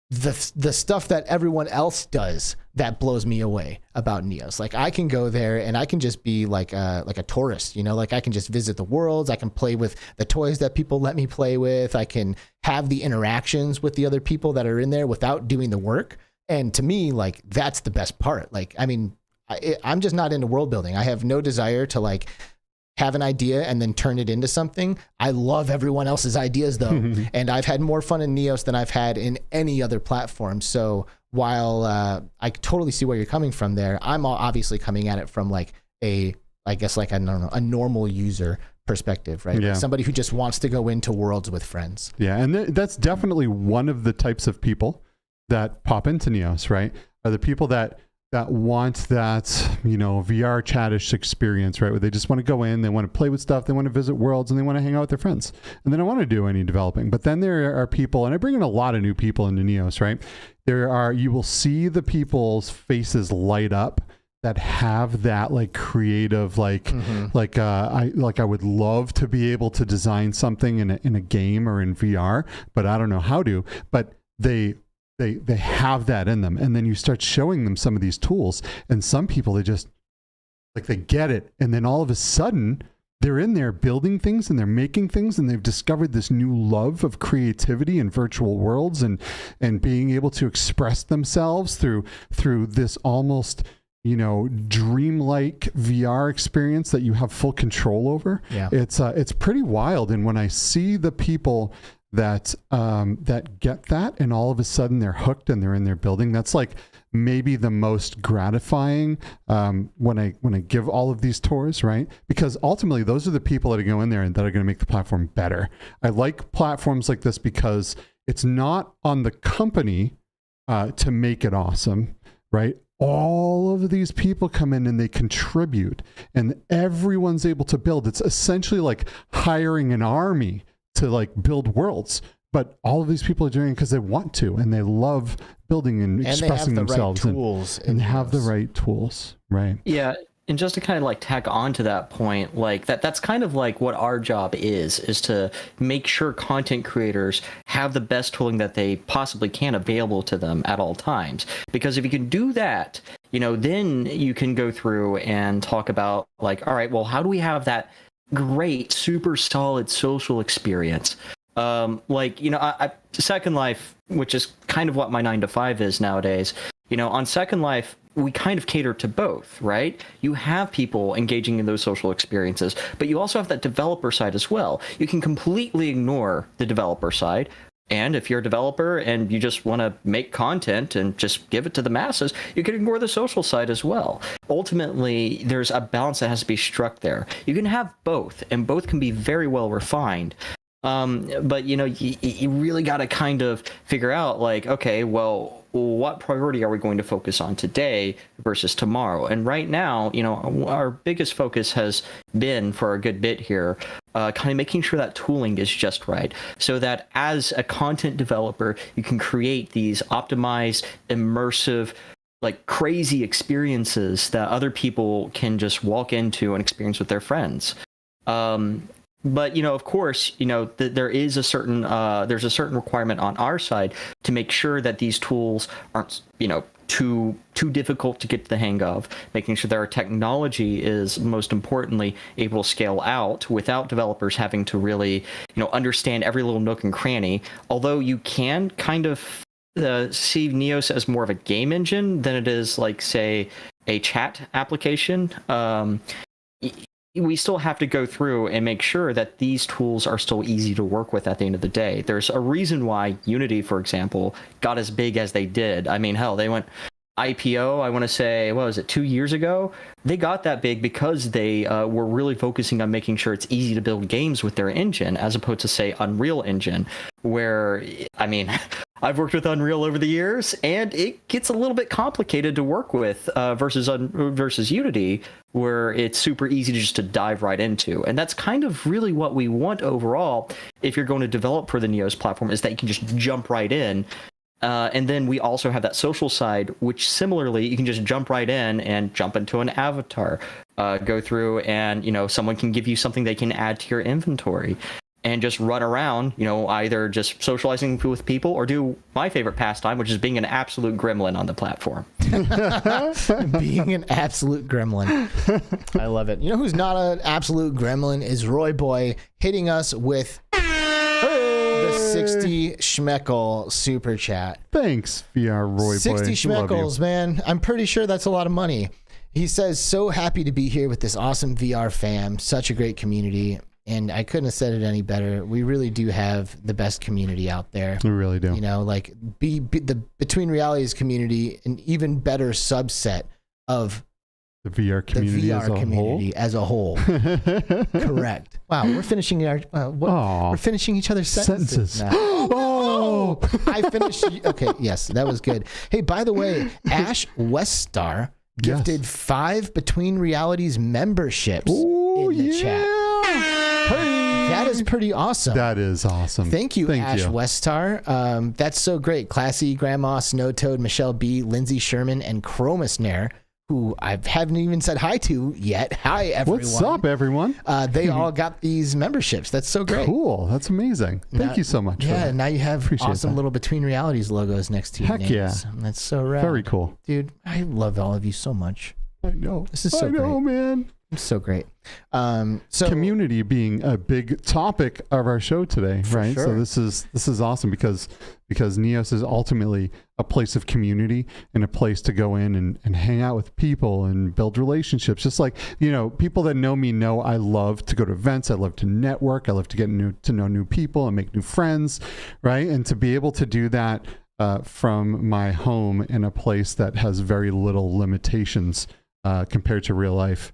the stuff that everyone else does that blows me away about NEOS. Like I can go there and I can just be like a tourist, like I can just visit the worlds. I can play with the toys that people let me play with. I can have the interactions with the other people that are in there without doing the work. And to me, like, that's the best part. Like, I mean, I'm just not into world building. I have no desire to like have an idea and then turn it into something. I love everyone else's ideas though. And I've had more fun in NEOS than I've had in any other platform. So while I totally see where you're coming from there, I'm obviously coming at it from like a normal user perspective, right? Yeah. Like somebody who just wants to go into worlds with friends. Yeah, and that's definitely one of the types of people that pop into NEOS, right? Are the people that want that, VR chattish experience, right? Where they just want to go in, they want to play with stuff, they want to visit worlds, and they want to hang out with their friends. And they don't want to do any developing. But then there are people, and I bring in a lot of new people into NEOS, right? You will see the people's faces light up that have that like creative, I would love to be able to design something in a game or in VR, but I don't know how to. But they have that in them, and then you start showing them some of these tools, and some people they get it, and then all of a sudden they're in there building things and they're making things, and they've discovered this new love of creativity in virtual worlds and being able to express themselves through this almost dreamlike VR experience that you have full control over. Yeah. It's pretty wild. And when I see the people that get that, and all of a sudden they're hooked and they're in their building, that's like maybe the most gratifying when I give all of these tours, right? Because ultimately those are the people that go in there and that are going to make the platform better. I like platforms like this because it's not on the company to make it awesome, right? All of these people come in and they contribute, and everyone's able to build. It's essentially like hiring an army to like build worlds, but all of these people are doing it because they want to, and they love building and expressing themselves, and have the right tools, right? Yeah. And just to kind of like tack on to that point, like that's kind of like what our job is to make sure content creators have the best tooling that they possibly can available to them at all times. Because if you can do that, then you can go through and talk about like, all right, well, how do we have that great, super solid social experience? Second Life, which is kind of what my 9 to 5 is nowadays, on Second Life, we kind of cater to both, right? You have people engaging in those social experiences, but you also have that developer side as well. You can completely ignore the developer side. And if you're a developer and you just want to make content and just give it to the masses, you can ignore the social side as well. Ultimately, there's a balance that has to be struck there. You can have both, and both can be very well refined. But you really got to kind of figure out like, okay, well, what priority are we going to focus on today versus tomorrow? And right now, our biggest focus has been for a good bit here, kind of making sure that tooling is just right, so that as a content developer, you can create these optimized, immersive, like crazy experiences that other people can just walk into and experience with their friends. But of course, there is a certain there's a certain requirement on our side to make sure that these tools aren't too difficult to get to the hang of, making sure that our technology is most importantly able to scale out without developers having to really understand every little nook and cranny. Although you can kind of see NEOS as more of a game engine than it is like, say, a chat application. We still have to go through and make sure that these tools are still easy to work with at the end of the day. There's a reason why Unity, for example, got as big as they did. I mean, hell, they went IPO, I want to say, 2 years ago? They got that big because they were really focusing on making sure it's easy to build games with their engine, as opposed to, say, Unreal Engine, where, I mean, I've worked with Unreal over the years, and it gets a little bit complicated to work with versus Unity, where it's super easy to dive right into. And that's kind of really what we want overall if you're going to develop for the NEOS platform, is that you can just jump right in. And then we also have that social side, which similarly, you can just jump right in and jump into an avatar, go through and, someone can give you something they can add to your inventory, and just run around, either just socializing with people or do my favorite pastime, which is being an absolute gremlin on the platform. Being an absolute gremlin. I love it. Who's not an absolute gremlin is Roy Boy, hitting us with the 60 schmeckle super chat. Thanks, VR Roy Boy. 60 schmeckles, man. I'm pretty sure that's a lot of money. He says, so happy to be here with this awesome VR fam. Such a great community. And I couldn't have said it any better. We really do have the best community out there. We really do. You know, like the Between Realities community, an even better subset of the VR community, as a whole. Correct. Wow, we're finishing our we're finishing each other's sentences. Now. Oh, I finished. Okay, yes, that was good. Hey, by the way, Ash Westar gifted 5 Between Realities memberships in the chat. Hey. That is pretty awesome. That is awesome. Thank you, Ash Westar. That's so great. Classy, Grandma, Snow Toad, Michelle B, Lindsay Sherman, and Chromasnare, who I haven't even said hi to yet. Hi, everyone. What's up, everyone? They all got these memberships. That's so great. Cool. That's amazing. Thank you so much. Yeah, now you have awesome little Between Realities logos next to your names. Yeah. That's so rad. Very cool. Dude, I love all of you so much. I know. This is so great. I know, man. It's so great. So community being a big topic of our show today, right? Sure. So this is awesome because NEOS is ultimately a place of community and a place to go in and hang out with people and build relationships. Just like, you know, people that know me know I love to go to events. I love to network. I love to get to know new people and make new friends, right? And to be able to do that from my home in a place that has very little limitations compared to real life.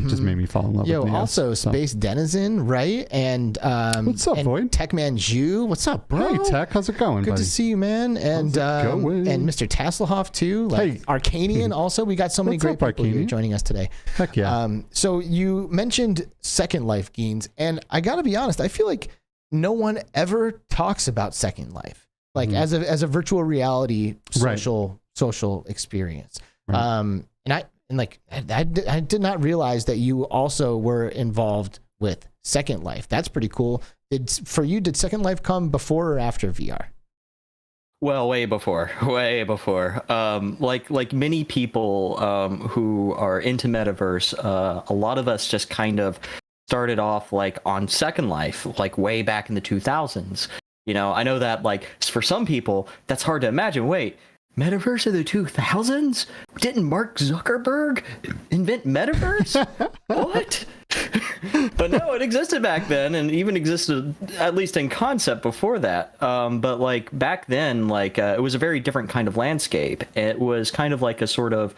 Just made me fall in love with NEOS. Also Space Denizen, right? And what's up, Void? Techman Jew, what's up, bro? Hey, Tech, how's it going, Good buddy? to see you, man. And Mr. Tasselhoff too. Like Arcanian also. We got so many great people here joining us today. Heck yeah. So you mentioned Second Life, Geenz, and I gotta be honest, I feel like no one ever talks about Second Life, like as a virtual reality social experience. Right. I did not realize that you also were involved with Second Life. That's pretty cool. Did Second Life come before or after VR? Well, way before. Like many people who are into Metaverse, a lot of us just kind of started off like on Second Life, like way back in the 2000s. You know, I know that like for some people that's hard to imagine. Wait, Metaverse of the 2000s? Didn't Mark Zuckerberg invent Metaverse? What? But no, it existed back then, and even existed at least in concept before that. But like back then, like it was a very different kind of landscape. It was kind of like a sort of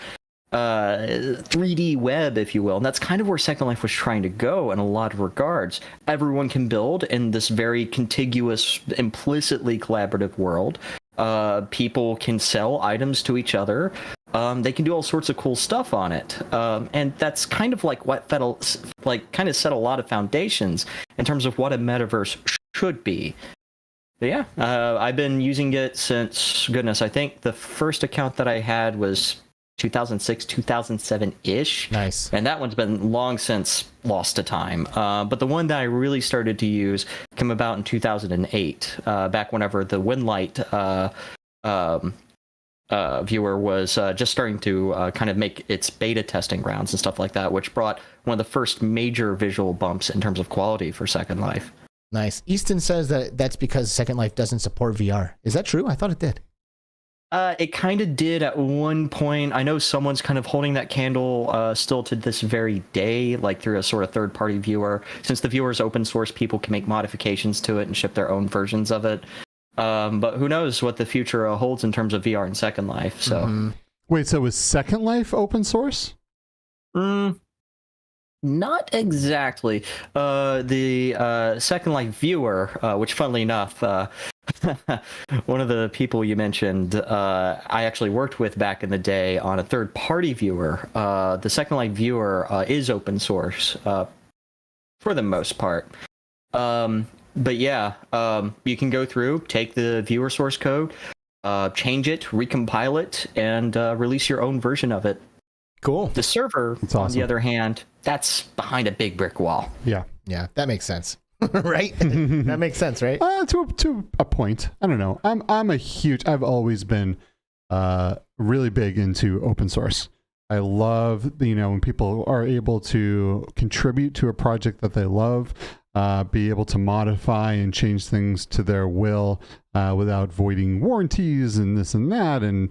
3D web, if you will, and that's kind of where Second Life was trying to go in a lot of regards. Everyone can build in this very contiguous, implicitly collaborative world. People can sell items to each other. They can do all sorts of cool stuff on it. And that's kind of like what kind of set a lot of foundations in terms of what a metaverse should be. But yeah, I've been using it since, goodness, I think the first account that I had was 2006, 2007-ish. Nice. And that one's been long since lost to time. But the one that I really started to use came about in 2008, back whenever the Winlight viewer was just starting to kind of make its beta testing rounds and stuff like that, which brought one of the first major visual bumps in terms of quality for Second Life. Nice. Easton says that that's because Second Life doesn't support VR. Is that true? I thought it did. It kind of did at one point. I know someone's kind of holding that candle still to this very day, like through a sort of third-party viewer. Since the viewer is open source, people can make modifications to it and ship their own versions of it. But who knows what the future holds in terms of VR and Second Life. So, Wait, so was Second Life open source? Not exactly. The Second Life viewer, which funnily enough, one of the people you mentioned, I actually worked with back in the day on a third-party viewer. The Second Life viewer is open source for the most part. But yeah, you can go through, take the viewer source code, change it, recompile it, and release your own version of it. Cool. The server, on the other hand, that's behind a big brick wall. Yeah. Yeah, that makes sense. Right? That makes sense, right? To a point. I don't know. I've always been really big into open source. I love, when people are able to contribute to a project that they love, be able to modify and change things to their will without voiding warranties and this and that, and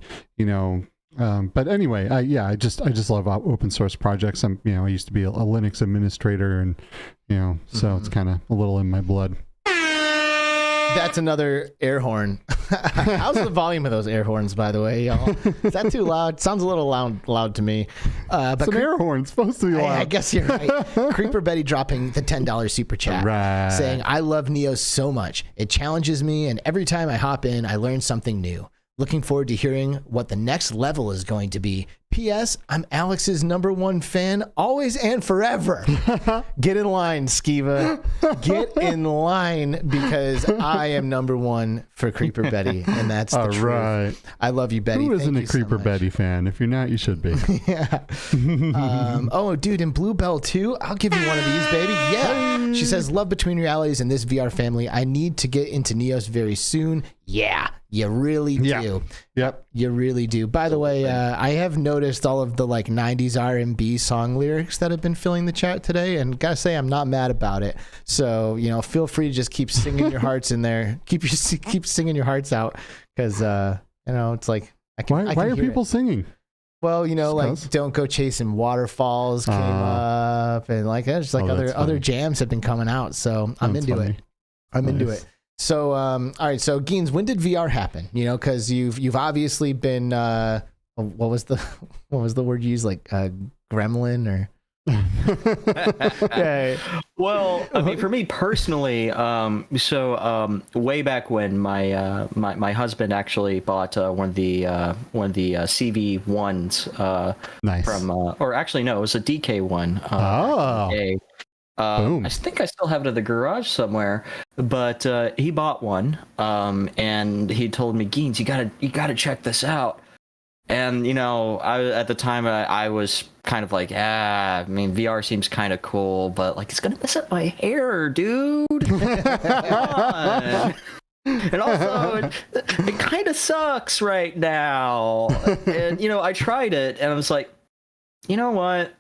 But anyway, I just love open source projects. I used to be a Linux administrator, and so it's kind of a little in my blood. That's another air horn. How's the volume of those air horns, by the way, y'all? Is that too loud? Sounds a little loud to me. But it's an air horn. It's supposed to be loud. I guess you're right. CreeperBetty dropping the $10 super chat, saying, I love NEOS so much. It challenges me, and every time I hop in, I learn something new. Looking forward to hearing what the next level is going to be. P.S. I'm Alex's #1 fan, always and forever. Get in line, Skiva. Get in line, because I am #1 for CreeperBetty, and that's the truth. Right. I love you, Betty. Who isn't a CreeperBetty fan? If you're not, you should be. Yeah. Oh, dude, in Bluebell too? I'll give you one of these, baby. Yeah. She says, love Between Realities and this VR family. I need to get into NEOS very soon. Yeah. You really do. Yep. You really do. By the way, I have noticed all of the 90s R&B song lyrics that have been filling the chat today, and gotta say, I'm not mad about it. So, feel free to just keep singing your hearts in there. Keep singing your hearts out, because it's like why are people singing? Well, Don't Go Chasing Waterfalls came up, and there's other jams have been coming out. So I'm into it. I'm into it. So, all right. So, Geenz, when did VR happen? Because you've obviously been what was the word you used, gremlin or? Yeah. Well, I mean, for me personally, way back when my husband actually bought one of the CV1s nice. From or actually no, it was a DK one. Boom. I think I still have it in the garage somewhere, but he bought one, and he told me, Geenz, you gotta check this out. And at the time I was kind of like, I mean, VR seems kind of cool, but it's gonna mess up my hair, dude. Come on. And also, it kind of sucks right now. And I tried it, and I was like, you know what?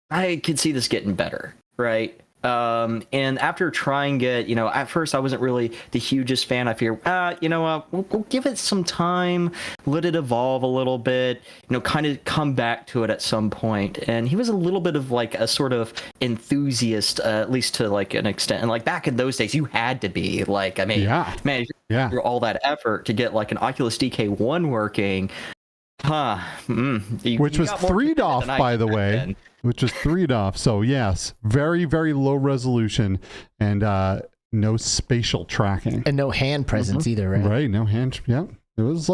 I could see this getting better. Right. And after trying it, at first I wasn't really the hugest fan. I figured, we'll give it some time, let it evolve a little bit, kind of come back to it at some point. And he was a little bit of a sort of enthusiast, at least to an extent. And back in those days, you had to be man, through all that effort to get an Oculus DK1 working. Which was 3'd off, by the way. Then. Which was 3'd off. So yes, very, very low resolution, and no spatial tracking. And no hand presence either, right? Right, no hand. Yeah. It was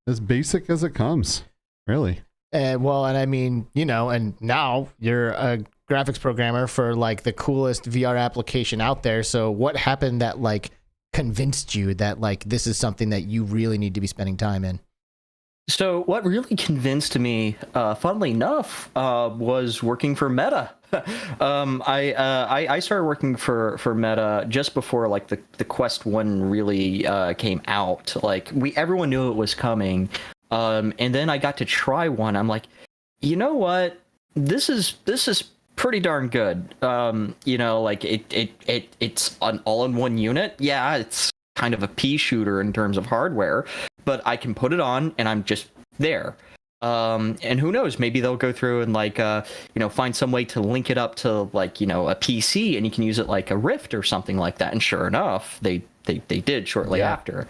as basic as it comes, really. And I mean, and now you're a graphics programmer for the coolest VR application out there. So what happened that convinced you that this is something that you really need to be spending time in? So what really convinced me, funnily enough, was working for Meta. I started working for Meta just before the Quest 1 really came out. Everyone knew it was coming, and then I got to try one. I'm like, you know what? This is pretty darn good. It's an all-in-one unit. Yeah, it's kind of a pea shooter in terms of hardware, but I can put it on and I'm just there. And who knows, maybe they'll go through and find some way to link it up to a PC, and you can use it like a Rift or something like that. And sure enough, they did shortly after.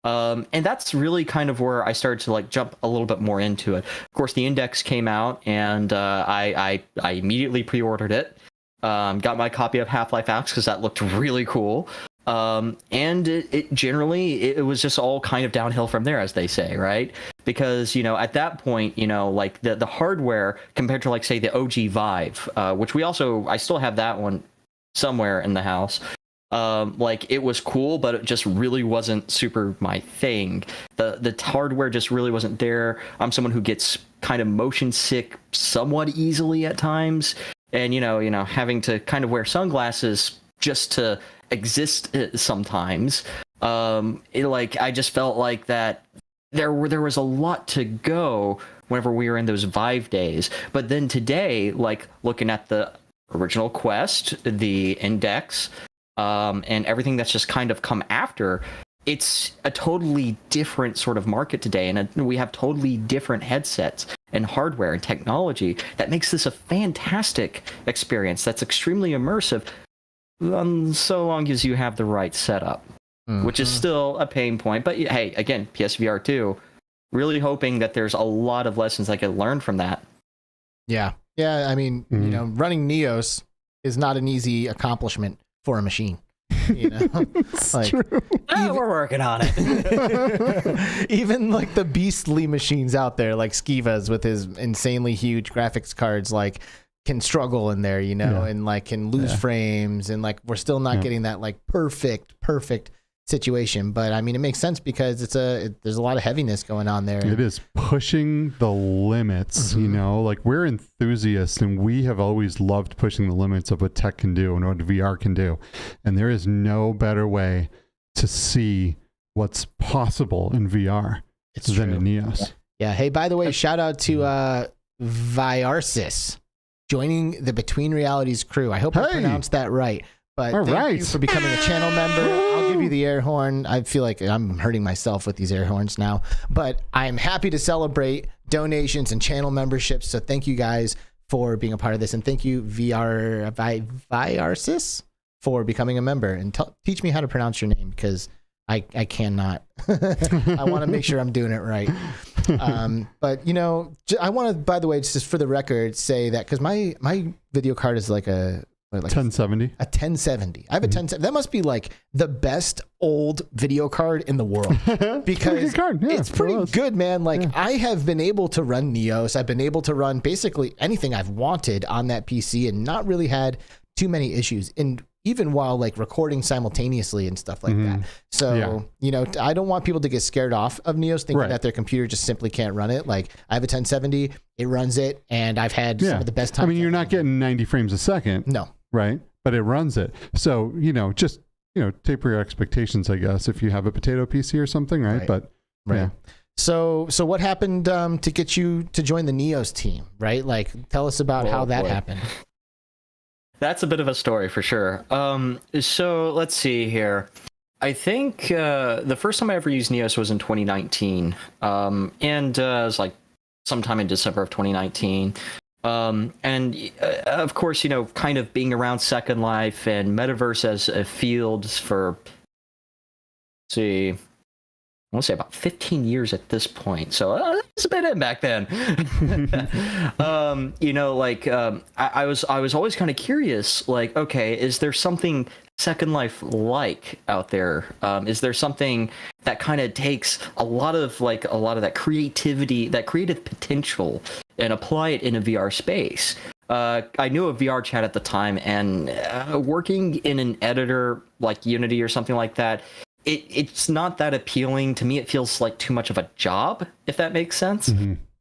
And that's really kind of where I started to jump a little bit more into it. Of course, the Index came out, and I immediately pre-ordered it. Got my copy of Half-Life Alyx because that looked really cool. And it generally, it was just all kind of downhill from there, as they say, right? Because, at that point, the hardware compared to say the OG Vive, which I still have that one somewhere in the house. It was cool, but it just really wasn't super my thing. The hardware just really wasn't there. I'm someone who gets kind of motion sick somewhat easily at times. And, having to kind of wear sunglasses just to exist sometimes, I just felt like that there was a lot to go whenever we were in those Vive days. But then today, looking at the original Quest, the Index, and everything that's just kind of come after, it's a totally different sort of market today, and we have totally different headsets and hardware and technology that makes this a fantastic experience that's extremely immersive, so long as you have the right setup, which is still a pain point. But hey, again, PSVR 2, really hoping that there's a lot of lessons I could learn from that. Yeah. I mean, you know, running NEOS is not an easy accomplishment for a machine. You know, like, we're working on it. Even like the beastly machines out there, like Skiva's with his insanely huge graphics cards, like can struggle in there, you know, and like can lose frames, and like we're still not getting that like perfect situation. But I mean, it makes sense because there's a lot of heaviness going on there. It is pushing the limits, you know, like we're enthusiasts and we have always loved pushing the limits of what tech can do and what VR can do. And there is no better way to see what's possible in VR than in NEOS. Yeah. Hey, by the way, shout out to Viarsis joining the Between Realities crew. I hope I pronounced that right. But thank you for becoming a channel member. I'll give you the air horn. I feel like I'm hurting myself with these air horns now. But I'm happy to celebrate donations and channel memberships. So thank you guys for being a part of this. And thank you, Viarsis, for becoming a member. And teach me how to pronounce your name, because I cannot. I want to make sure I'm doing it right. But, you know, I want to, by the way, just for the record, say that because my video card is like a 1070. A 1070. I have a 1070. That must be like the best old video card in the world, because it's pretty good, man. Like I have been able to run NEOS. I've been able to run basically anything I've wanted on that PC and not really had too many issues. And even while like recording simultaneously and stuff like that. So, you know, I don't want people to get scared off of NEOS thinking that their computer just simply can't run it. Like I have a 1070, it runs it, and I've had some of the best times. I mean, you're not getting 90 frames a second. No. Right. But it runs it. So, you know, just, you know, taper your expectations, I guess, if you have a potato PC or something. Right. But yeah. So what happened to get you to join the NEOS team? Right. Like, tell us about how that happened. That's a bit of a story for sure. So let's see here. I think the first time I ever used NEOS was in 2019. And it was like sometime in December of 2019. And of course, you know, kind of being around Second Life and Metaverse as a field for, let's see, I want to say about 15 years at this point. So it's a bit in back then. You know, like I was always kind of curious, like, okay, is there something Second Life like out there? Is there something that kind of takes a lot of that creativity, that creative potential, and apply it in a VR space? I knew a VR chat at the time, and working in an editor like Unity or something like that, it's not that appealing to me. It feels like too much of a job, if that makes sense.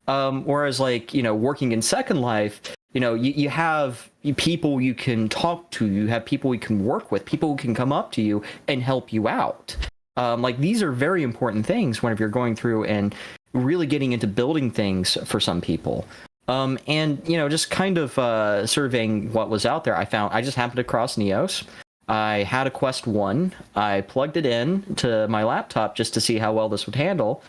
Whereas, like, you know, working in Second Life, you know, you have people you can talk to, you have people you can work with, people who can come up to you and help you out. Like, these are very important things whenever you're going through and really getting into building things for some people. And, you know, just kind of surveying what was out there, I just happened across NEOS. I had a Quest 1. I plugged it in to my laptop just to see how well this would handle.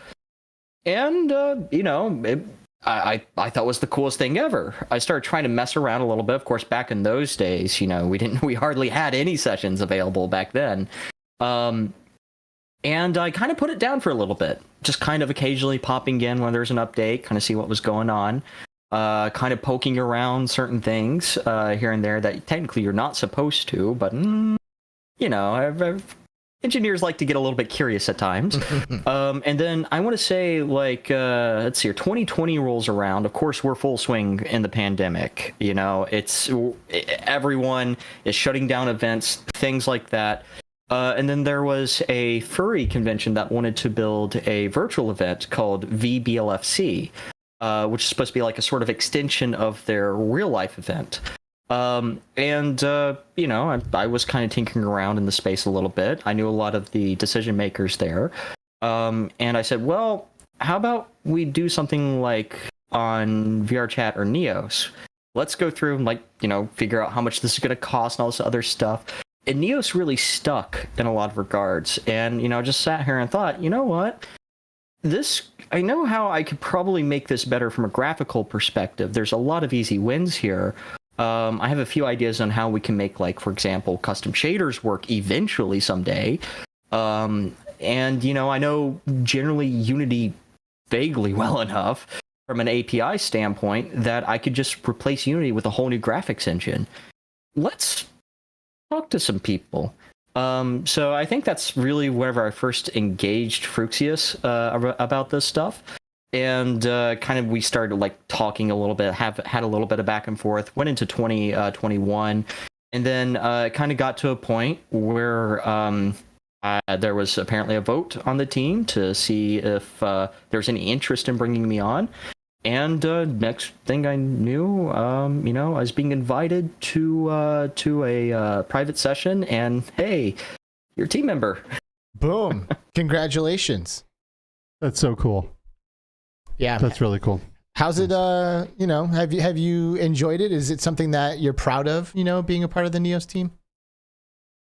And, you know, I thought it was the coolest thing ever. I started trying to mess around a little bit. Of course, back in those days, you know, we hardly had any sessions available back then. And I kind of put it down for a little bit, just kind of occasionally popping in when there's an update, kind of see what was going on. Kind of poking around certain things here and there that technically you're not supposed to, but you know, engineers like to get a little bit curious at times. And then I want to say, like, let's see here, 2020 rolls around. Of course, we're full swing in the pandemic. You know, everyone is shutting down events, things like that. And then there was a furry convention that wanted to build a virtual event called VBLFC. Which is supposed to be like a sort of extension of their real life event. And, you know, I was kind of tinkering around in the space a little bit. I knew a lot of the decision makers there. And I said, well, how about we do something like on VR Chat or NEOS? Let's go through and, like, you know, figure out how much this is going to cost and all this other stuff. And NEOS really stuck in a lot of regards. And, just sat here and thought, you know what? I know how I could probably make this better from a graphical perspective. There's a lot of easy wins here. I have a few ideas on how we can make, like, for example, custom shaders work eventually someday. And, I know generally Unity vaguely well enough from an API standpoint that I could just replace Unity with a whole new graphics engine. Let's talk to some people. So I think that's really whenever I first engaged Fruxius about this stuff. And kind of we started like talking a little bit, had a little bit of back and forth, went into 2021, and then kind of got to a point where there was apparently a vote on the team to see if there's any interest in bringing me on. And next thing I knew, I was being invited to a private session, and hey, you're a team member. Boom! Congratulations. That's so cool. Yeah, that's really cool. How's it? Have you enjoyed it? Is it something that you're proud of? Being a part of the NEOS team.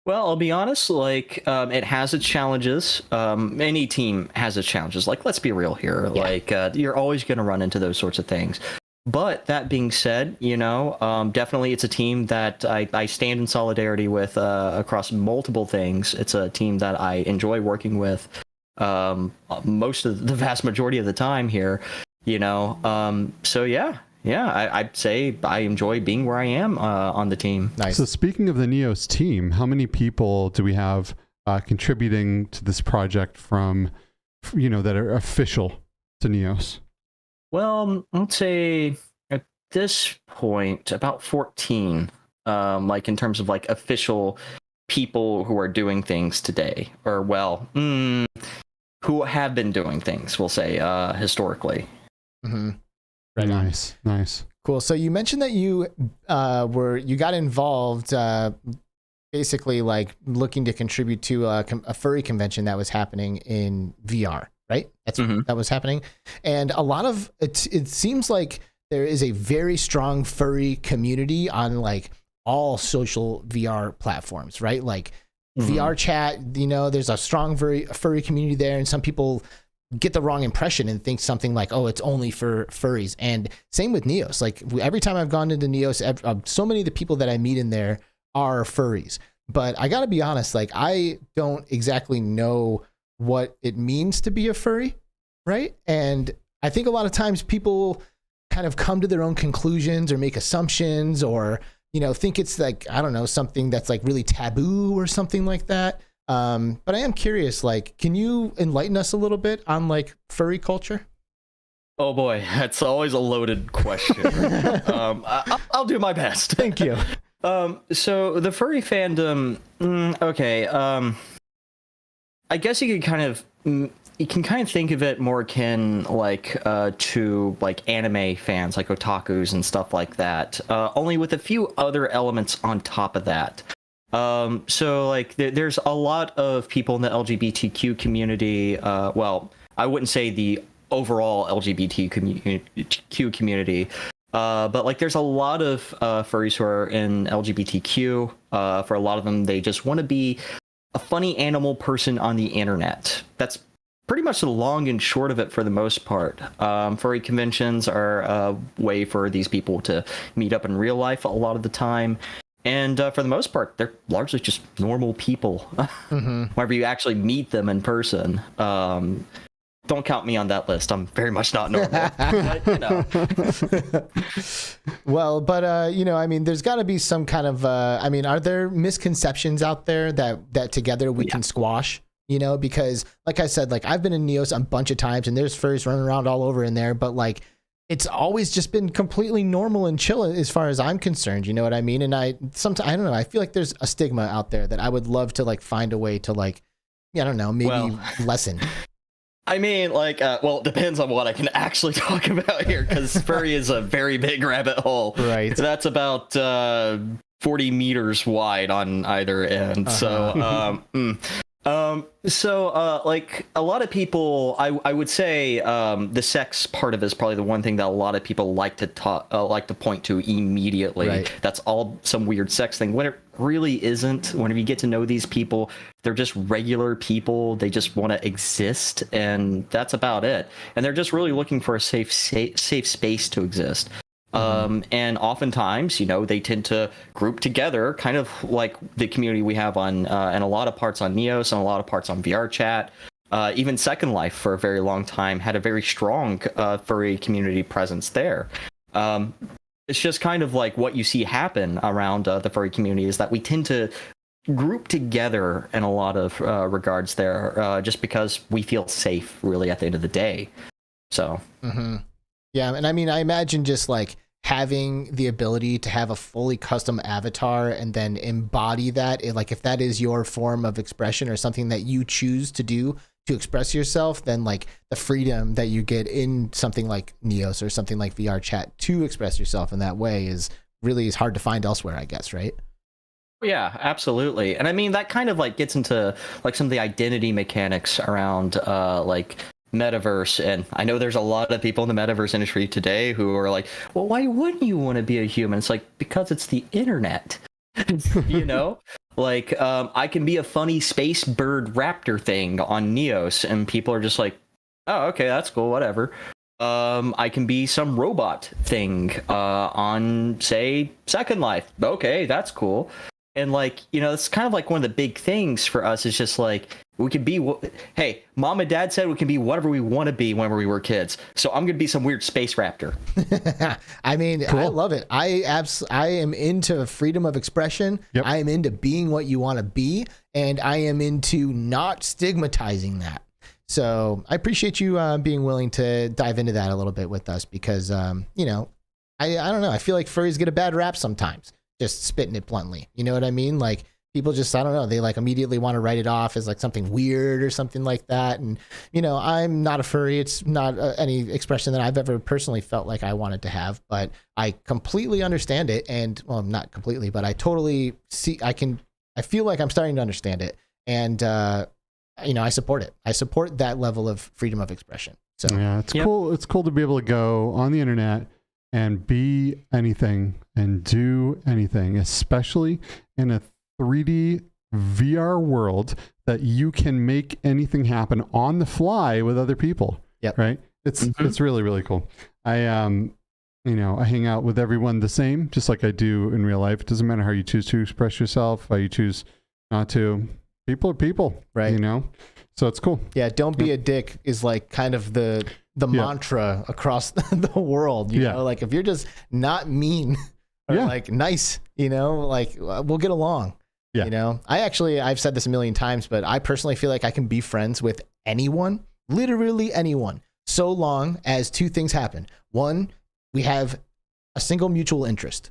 Well, I'll be honest, like, it has its challenges. Any team has its challenges. Like, let's be real here. Yeah. Like, you're always going to run into those sorts of things. But that being said, definitely it's a team that I stand in solidarity with across multiple things. It's a team that I enjoy working with most of the vast majority of the time here, So, yeah. Yeah, I'd say I enjoy being where I am on the team. Nice. So speaking of the NEOS team, how many people do we have contributing to this project from, that are official to NEOS? Well, I'd say at this point, about 14, like in terms of like official people who are doing things today, or who have been doing things, we'll say, historically. Mm-hmm. Right. Nice. Cool. So you mentioned that you got involved basically like looking to contribute to a furry convention that was happening in VR, right? That was happening. And a lot of it seems like there is a very strong furry community on like all social VR platforms, right? Like VR chat, there's a strong furry community there, and some people get the wrong impression and think something like, oh, it's only for furries. And same with NEOS. Like every time I've gone into NEOS, so many of the people that I meet in there are furries. But I got to be honest, like I don't exactly know what it means to be a furry, right? And I think a lot of times people kind of come to their own conclusions or make assumptions or, think it's like, I don't know, something that's like really taboo or something like that. But I am curious, like, can you enlighten us a little bit on like furry culture? Oh boy, that's always a loaded question. I'll do my best. Thank you. So the furry fandom, okay. I guess you can kind of think of it more akin like to like anime fans, like otakus and stuff like that. Only with a few other elements on top of that. So like there's a lot of people in the LGBTQ community. Well, I wouldn't say the overall LGBTQ community, but like there's a lot of furries who are in LGBTQ. For a lot of them, they just want to be a funny animal person on the internet. That's pretty much the long and short of it for the most part. Furry conventions are a way for these people to meet up in real life a lot of the time. And for the most part, they're largely just normal people. Whenever you actually meet them in person. Don't count me on that list. I'm very much not normal. But, Well, but I mean, there's got to be some kind of. I mean, are there misconceptions out there that together we can squash? Because like I said, like I've been in NEOS a bunch of times, and there's furries running around all over in there, but like. It's always just been completely normal and chill as far as I'm concerned. You know what I mean? And I don't know. I feel like there's a stigma out there that I would love to like find a way to like, I don't know, maybe lessen. I mean, like, well, it depends on what I can actually talk about here, because furry is a very big rabbit hole. Right. That's about 40 meters wide on either end. So, like a lot of people, I would say the sex part of it is probably the one thing that a lot of people like to point to immediately. Right. That's all some weird sex thing. really isn't. Whenever you get to know these people, they're just regular people. They just want to exist, and that's about it. And they're just really looking for a safe space to exist. And oftentimes, they tend to group together, kind of like the community we have on, and a lot of parts on NEOS and a lot of parts on VR chat. Even Second Life for a very long time had a very strong furry community presence there. It's just kind of like what you see happen around the furry community is that we tend to group together in a lot of regards there, just because we feel safe, really, at the end of the day. So. Yeah, and I mean, I imagine just like having the ability to have a fully custom avatar and then embody that, like if that is your form of expression or something that you choose to do to express yourself, then like the freedom that you get in something like NEOS or something like VR chat to express yourself in that way is hard to find elsewhere, I guess, right? Yeah, absolutely. And I mean, that kind of like gets into like some of the identity mechanics around like Metaverse. And I know there's a lot of people in the Metaverse industry today who are like, well, why wouldn't you want to be a human? It's like, because it's the internet. Like, I can be a funny space bird raptor thing on NEOS, and people are just like, oh, okay, that's cool, whatever. I can be some robot thing on, say, Second Life. Okay, that's cool. And like, it's kind of like one of the big things for us is just like, we can be, hey, mom and dad said we can be whatever we want to be whenever we were kids. So I'm going to be some weird space raptor. I mean, cool. I love it. I am into freedom of expression. Yep. I am into being what you want to be. And I am into not stigmatizing that. So I appreciate you being willing to dive into that a little bit with us because, I don't know. I feel like furries get a bad rap sometimes, just spitting it bluntly. You know what I mean? Like, people just, I don't know, they like immediately want to write it off as like something weird or something like that. And, I'm not a furry. It's not any expression that I've ever personally felt like I wanted to have, but I completely understand it. And, well, not completely, but I totally see, I feel like I'm starting to understand it. And, I support it. I support that level of freedom of expression. So yeah, it's cool. It's cool to be able to go on the internet and be anything and do anything, especially in a 3D VR world that you can make anything happen on the fly with other people. Yep. Right. It's really, really cool. I hang out with everyone the same, just like I do in real life. It doesn't matter how you choose to express yourself, how you choose not to. People are people, right? So it's cool. Yeah. Don't be a dick is like kind of the mantra across the world, you know, like if you're just not mean or like nice, like we'll get along. Yeah. I've said this a million times, but I personally feel like I can be friends with anyone, literally anyone, so long as two things happen. One, we have a single mutual interest.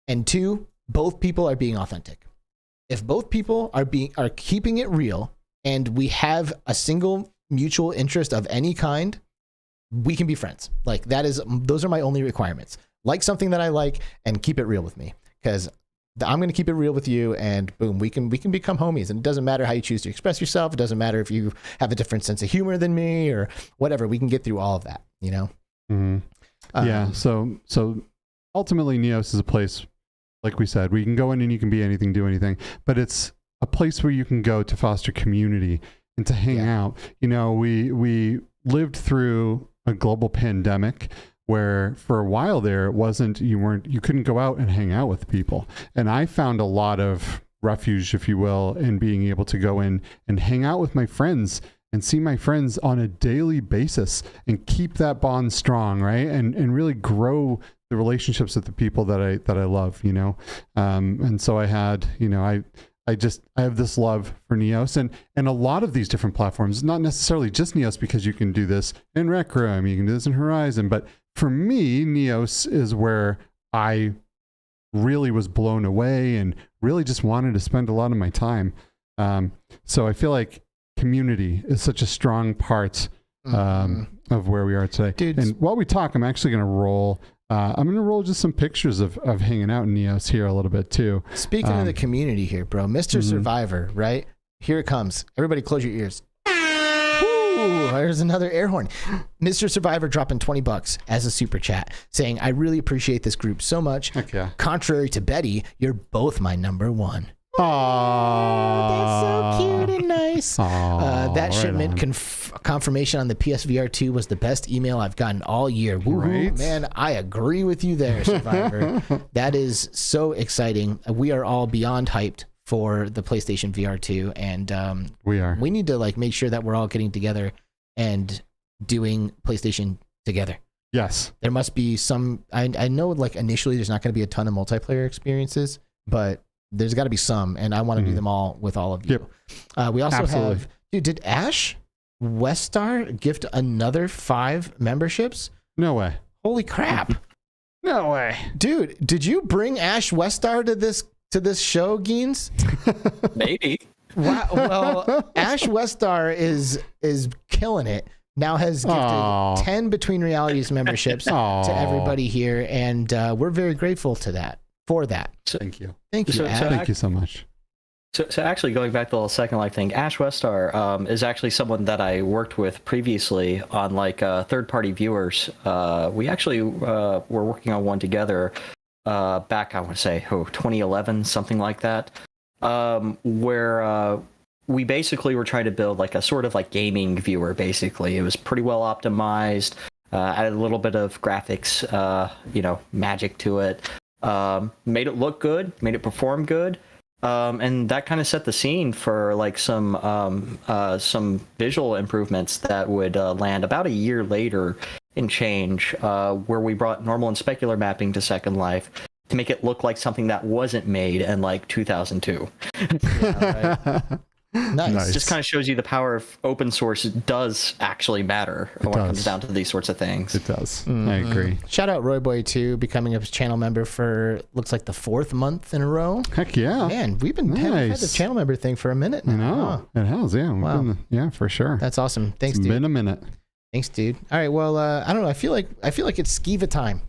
And two, both people are being authentic. If both people are keeping it real and we have a single mutual interest of any kind, we can be friends. Like those are my only requirements. Like something that I like and keep it real with me, because I'm going to keep it real with you, and boom, we can become homies. And it doesn't matter how you choose to express yourself. It doesn't matter if you have a different sense of humor than me or whatever. We can get through all of that, Mm-hmm. Yeah. So ultimately, NEOS is a place, like we said, we can go in and you can be anything, do anything, but it's a place where you can go to foster community and to hang out. We lived through a global pandemic where for a while there you couldn't go out and hang out with people. And I found a lot of refuge, if you will, in being able to go in and hang out with my friends and see my friends on a daily basis and keep that bond strong, right? And really grow the relationships with the people that I love, and so I had, I have this love for NEOS and a lot of these different platforms, not necessarily just NEOS, because you can do this in Rec Room, you can do this in Horizon, but for me, NEOS is where I really was blown away and really just wanted to spend a lot of my time. So I feel like community is such a strong part of where we are today. Dude. And while we talk, I'm actually going to roll. I'm going to roll just some pictures of hanging out in NEOS here a little bit too. Speaking of the community here, bro, Mr. Survivor, right? Here it comes. Everybody close your ears. Woo! Ooh, there's another air horn. Mr. Survivor dropping $20 as a super chat, saying, I really appreciate this group so much. Heck yeah. Contrary to Betty, you're both my number one. Aww. That's so cute and nice. Aww, that shipment confirmation on the PSVR 2 was the best email I've gotten all year. Woo-hoo, right? Man, I agree with you there, Survivor. That is so exciting. We are all beyond hyped for the PlayStation VR 2, and we need to like make sure that we're all getting together and doing PlayStation together. Yes. There must be some, I know like initially there's not going to be a ton of multiplayer experiences, but there's got to be some, and I want to do them all with all of you. Yep. We also have, dude, did Ash Westar gift another 5 memberships? No way. Holy crap. No way. Dude, did you bring Ash Westar to this show, Geenz? Maybe. Wow. Well, Ash Westar is killing it. Now has gifted 10 Between Realities memberships to everybody here, and we're very grateful for that. Thank you. Thank you. Thank you so much. So actually, going back to the whole Second Life thing, Ash Westar is actually someone that I worked with previously on like third-party viewers. We actually were working on one together back, I want to say, 2011, something like that, where we basically were trying to build like a sort of like gaming viewer. Basically, it was pretty well optimized, added a little bit of graphics, magic to it. Made it look good, made it perform good, and that kind of set the scene for like some visual improvements that would land about a year later and change, where we brought normal and specular mapping to Second Life to make it look like something that wasn't made in like 2002. Yeah, right. Nice. Just kind of shows you the power of open source does actually matter when it comes down to these sorts of things. It does. I agree. Shout out Royboy too, becoming a channel member for looks like the 4th month in a row. Heck yeah. Man, we've been having had the channel member thing for a minute now. I know. It has, yeah. Wow. Yeah, for sure. That's awesome. Thanks, dude. It's been a minute. Thanks, dude. All right, well, I don't know. I feel like it's Skiva time.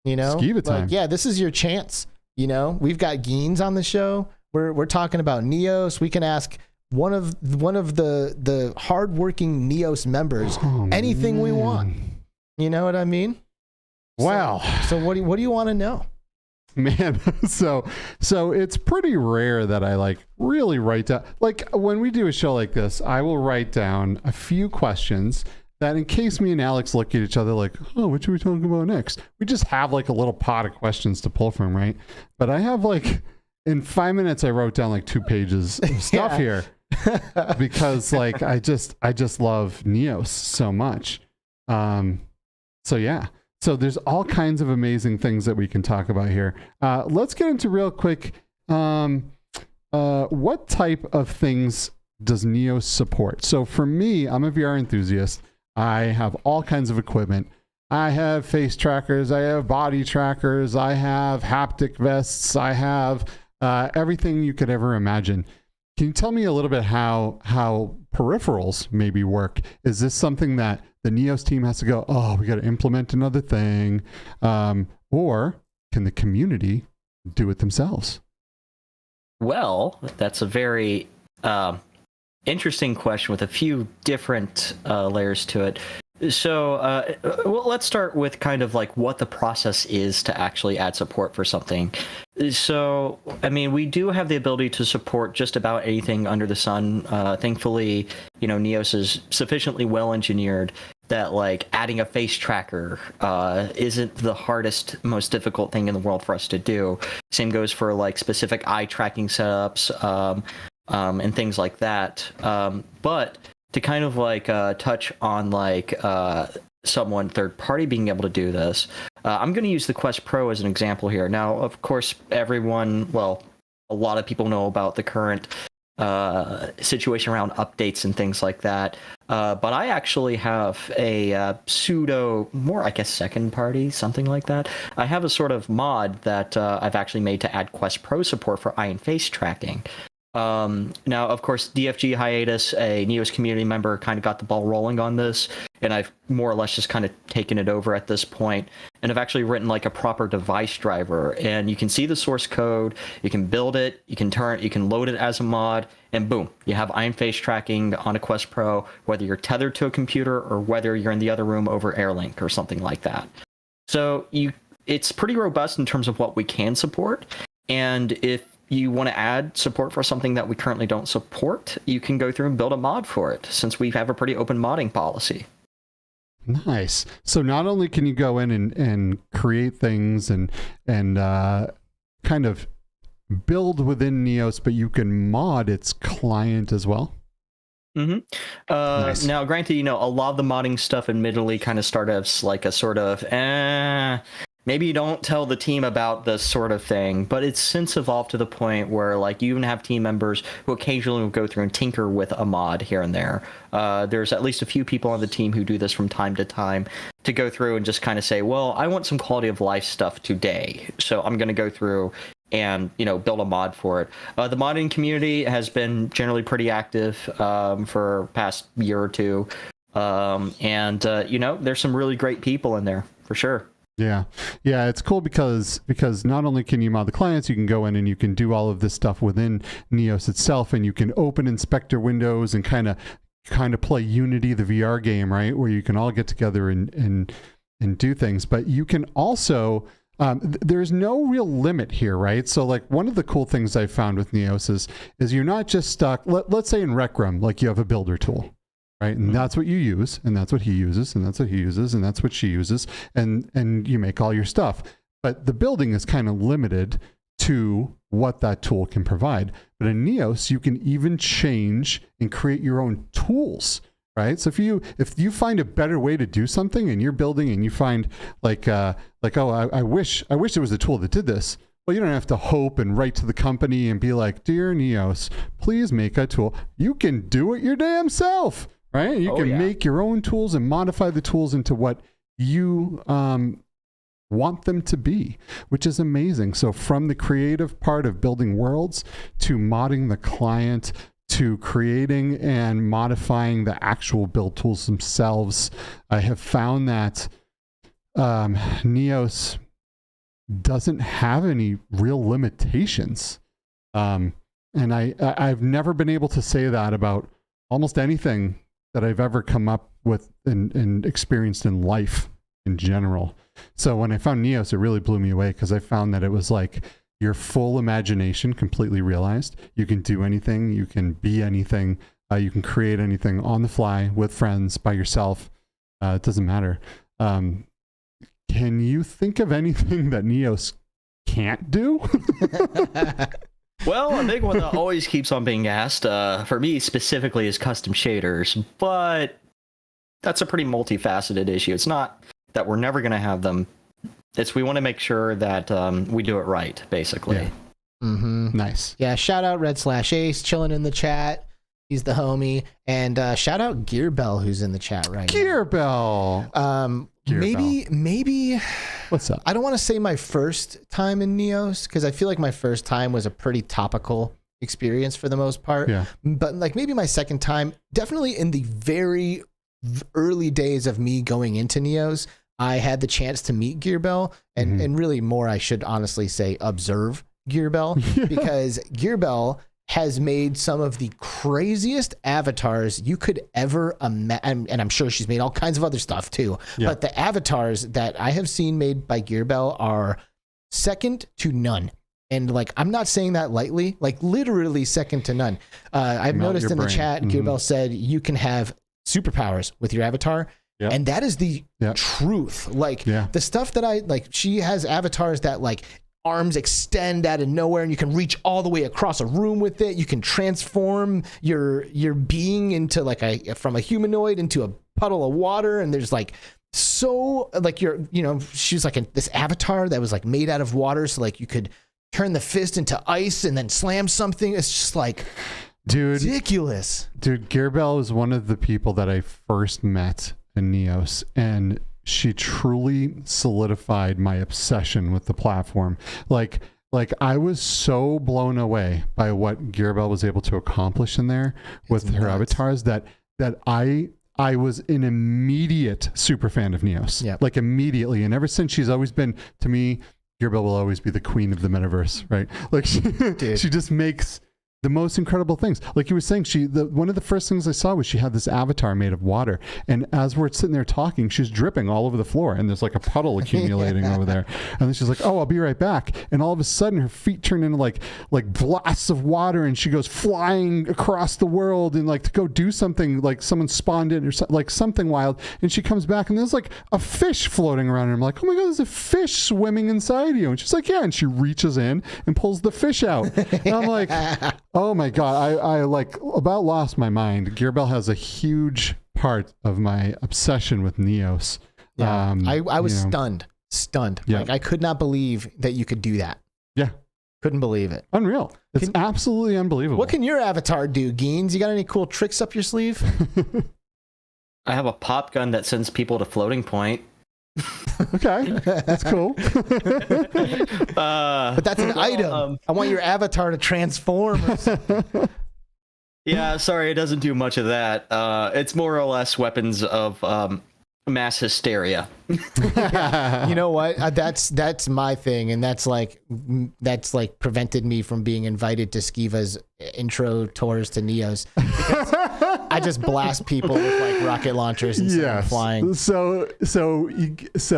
You know? Skiva time. Like, yeah, this is your chance. You know, we've got Geenz on the show. We're talking about NEOS. We can ask one of the hardworking NEOS members anything we want. You know what I mean? Wow. So what do you want to know? Man, so it's pretty rare that I like really write down, like when we do a show like this, I will write down a few questions that in case me and Alex look at each other like, oh, what should we talk about next? We just have like a little pot of questions to pull from, right? But I have like, in 5 minutes, I wrote down like 2 pages of stuff here because like, I just love NEOS so much. So yeah. So there's all kinds of amazing things that we can talk about here. Let's get into real quick. What type of things does NEOS support? So for me, I'm a VR enthusiast. I have all kinds of equipment. I have face trackers. I have body trackers. I have haptic vests. I have everything you could ever imagine. Can you tell me a little bit how peripherals maybe work? Is this something that the NEOS team has to go, oh, we got to implement another thing? Or can the community do it themselves? Well, that's a very interesting question with a few different layers to it. So well, let's start with kind of like what the process is to actually add support for something. So, I mean, we do have the ability to support just about anything under the sun. Thankfully, you know, NEOS is sufficiently well engineered that like adding a face tracker isn't the hardest, most difficult thing in the world for us to do. Same goes for like specific eye tracking setups and things like that. But to kind of like touch on like someone third party being able to do this, I'm going to use the Quest Pro as an example here. Now, of course, everyone, well, a lot of people know about the current situation around updates and things like that. But I actually have a pseudo, more I guess second party, something like that. I have a sort of mod that I've actually made to add Quest Pro support for eye and face tracking. Now, of course, DFG Hiatus, a NEOS community member, kind of got the ball rolling on this, and I've more or less just kind of taken it over at this point, and I've actually written like a proper device driver, and you can see the source code, you can build it, you can turn it, you can load it as a mod, and boom, you have Iron Face tracking on a Quest Pro, whether you're tethered to a computer or whether you're in the other room over Airlink or something like that. So it's pretty robust in terms of what we can support, and if you want to add support for something that we currently don't support, you can go through and build a mod for it, since we have a pretty open modding policy. Nice. So not only can you go in and create things and kind of build within NEOS, but you can mod its client as well. Mm-hmm. Nice. Now, granted, a lot of the modding stuff admittedly kind of started as like a sort of, maybe you don't tell the team about this sort of thing, but it's since evolved to the point where like you even have team members who occasionally will go through and tinker with a mod here and there. There's at least a few people on the team who do this from time to time to go through and just kind of say, well, I want some quality of life stuff today, so I'm going to go through and build a mod for it. The modding community has been generally pretty active for past year or two, and there's some really great people in there for sure. Yeah, it's cool because not only can you mod the clients, you can go in and you can do all of this stuff within NEOS itself, and you can open inspector windows and kind of play Unity, the VR game, right, where you can all get together and do things. But you can also there's no real limit here, right? So like one of the cool things I found with NEOS is you're not just stuck. Let's say in Rec Room, like you have a builder tool. Right, and that's what you use, and that's what he uses, and that's what he uses, and that's what she uses, and you make all your stuff. But the building is kind of limited to what that tool can provide. But in NEOS, you can even change and create your own tools, right? So if you find a better way to do something, and you're building, and you find I wish there was a tool that did this. Well, you don't have to hope and write to the company and be like, dear NEOS, please make a tool. You can do it your damn self. Right? You can make your own tools and modify the tools into what you want them to be, which is amazing. So from the creative part of building worlds to modding the client to creating and modifying the actual build tools themselves, I have found that NEOS doesn't have any real limitations. And I've never been able to say that about almost anything that I've ever come up with and experienced in life in general. So when I found NEOS, it really blew me away because I found that it was like your full imagination completely realized. You can do anything, you can be anything, you can create anything on the fly with friends, by yourself. It doesn't matter. Can you think of anything that NEOS can't do? Well, a big one that always keeps on being asked, for me specifically, is custom shaders, but that's a pretty multifaceted issue. It's not that we're never going to have them. It's we want to make sure that we do it right, basically. Yeah. Mm-hmm. Nice. Yeah, shout out Red/Ace, chilling in the chat. He's the homie. And shout out Gearbell, who's in the chat right now. Gearbell. Maybe what's up? I don't want to say my first time in NEOS because I feel like my first time was a pretty topical experience for the most part. Yeah. But like maybe my second time, definitely in the very early days of me going into NEOS, I had the chance to meet Gearbell and really more, I should honestly say, observe Gearbell because Gearbell has made some of the craziest avatars you could ever imagine. And I'm sure she's made all kinds of other stuff too. Yeah. But the avatars that I have seen made by Gearbell are second to none. And like, I'm not saying that lightly, like literally second to none. I've noticed in the chat, Gearbell said you can have superpowers with your avatar. Yep. And that is the truth. Like the stuff that I like, she has avatars that like arms extend out of nowhere and you can reach all the way across a room with it. You can transform your being into like from a humanoid into a puddle of water. And there's like, so like she's like this avatar that was like made out of water. So like you could turn the fist into ice and then slam something. It's just like, ridiculous. Dude, Gearbell is one of the people that I first met in NEOS, and she truly solidified my obsession with the platform. Like Like, I was so blown away by what Gearbell was able to accomplish in there with her avatars that I was an immediate super fan of NEOS. Yep. Like, immediately. And ever since, she's always been, to me, Gearbell will always be the queen of the metaverse, right? Like, she just makes the most incredible things. Like you were saying, one of the first things I saw was she had this avatar made of water, and as we're sitting there talking, she's dripping all over the floor, and there's like a puddle accumulating over there, and then she's like, "Oh, I'll be right back," and all of a sudden her feet turn into like blasts of water, and she goes flying across the world and like to go do something, like someone spawned in or like something wild, and she comes back and there's like a fish floating around, and I'm like, "Oh my god, there's a fish swimming inside you," and she's like, "Yeah," and she reaches in and pulls the fish out, and I'm like, oh my god, I like about lost my mind. Gearbell has a huge part of my obsession with NEOS. Yeah. I was stunned. Yeah. Like, I could not believe that you could do that. Yeah. Couldn't believe it. Unreal. It's absolutely unbelievable. What can your avatar do, Geenz? You got any cool tricks up your sleeve? I have a pop gun that sends people to floating point. Okay, that's cool. But that's an item. I want your avatar to transform or something. Yeah, sorry, it doesn't do much of that. It's more or less weapons of mass hysteria. You know what? That's my thing, and that's like prevented me from being invited to Skiva's intro tours to NEOS. I just blast people with like rocket launchers instead of flying. So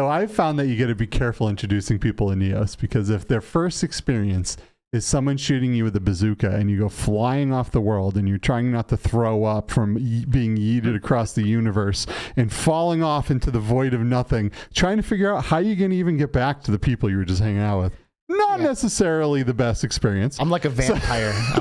I found that you got to be careful introducing people in NEOS, because if their first experience is someone shooting you with a bazooka and you go flying off the world and you're trying not to throw up from being yeeted across the universe and falling off into the void of nothing, trying to figure out how you're going to even get back to the people you were just hanging out with. Not necessarily the best experience. I'm like a vampire. I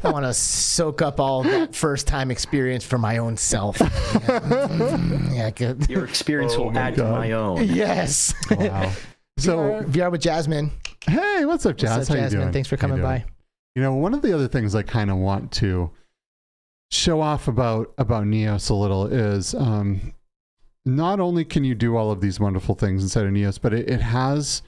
want to soak up all that first time experience for my own self. Yeah, good. Your experience will add to my own. Yes. Wow. So VR with Jasmine. Hey, what's up, Jazz? What's up, How Jasmine? you doing? Thanks for coming by. You know, one of the other things I kind of want to show off about NEOS a little is not only can you do all of these wonderful things inside of NEOS, but it has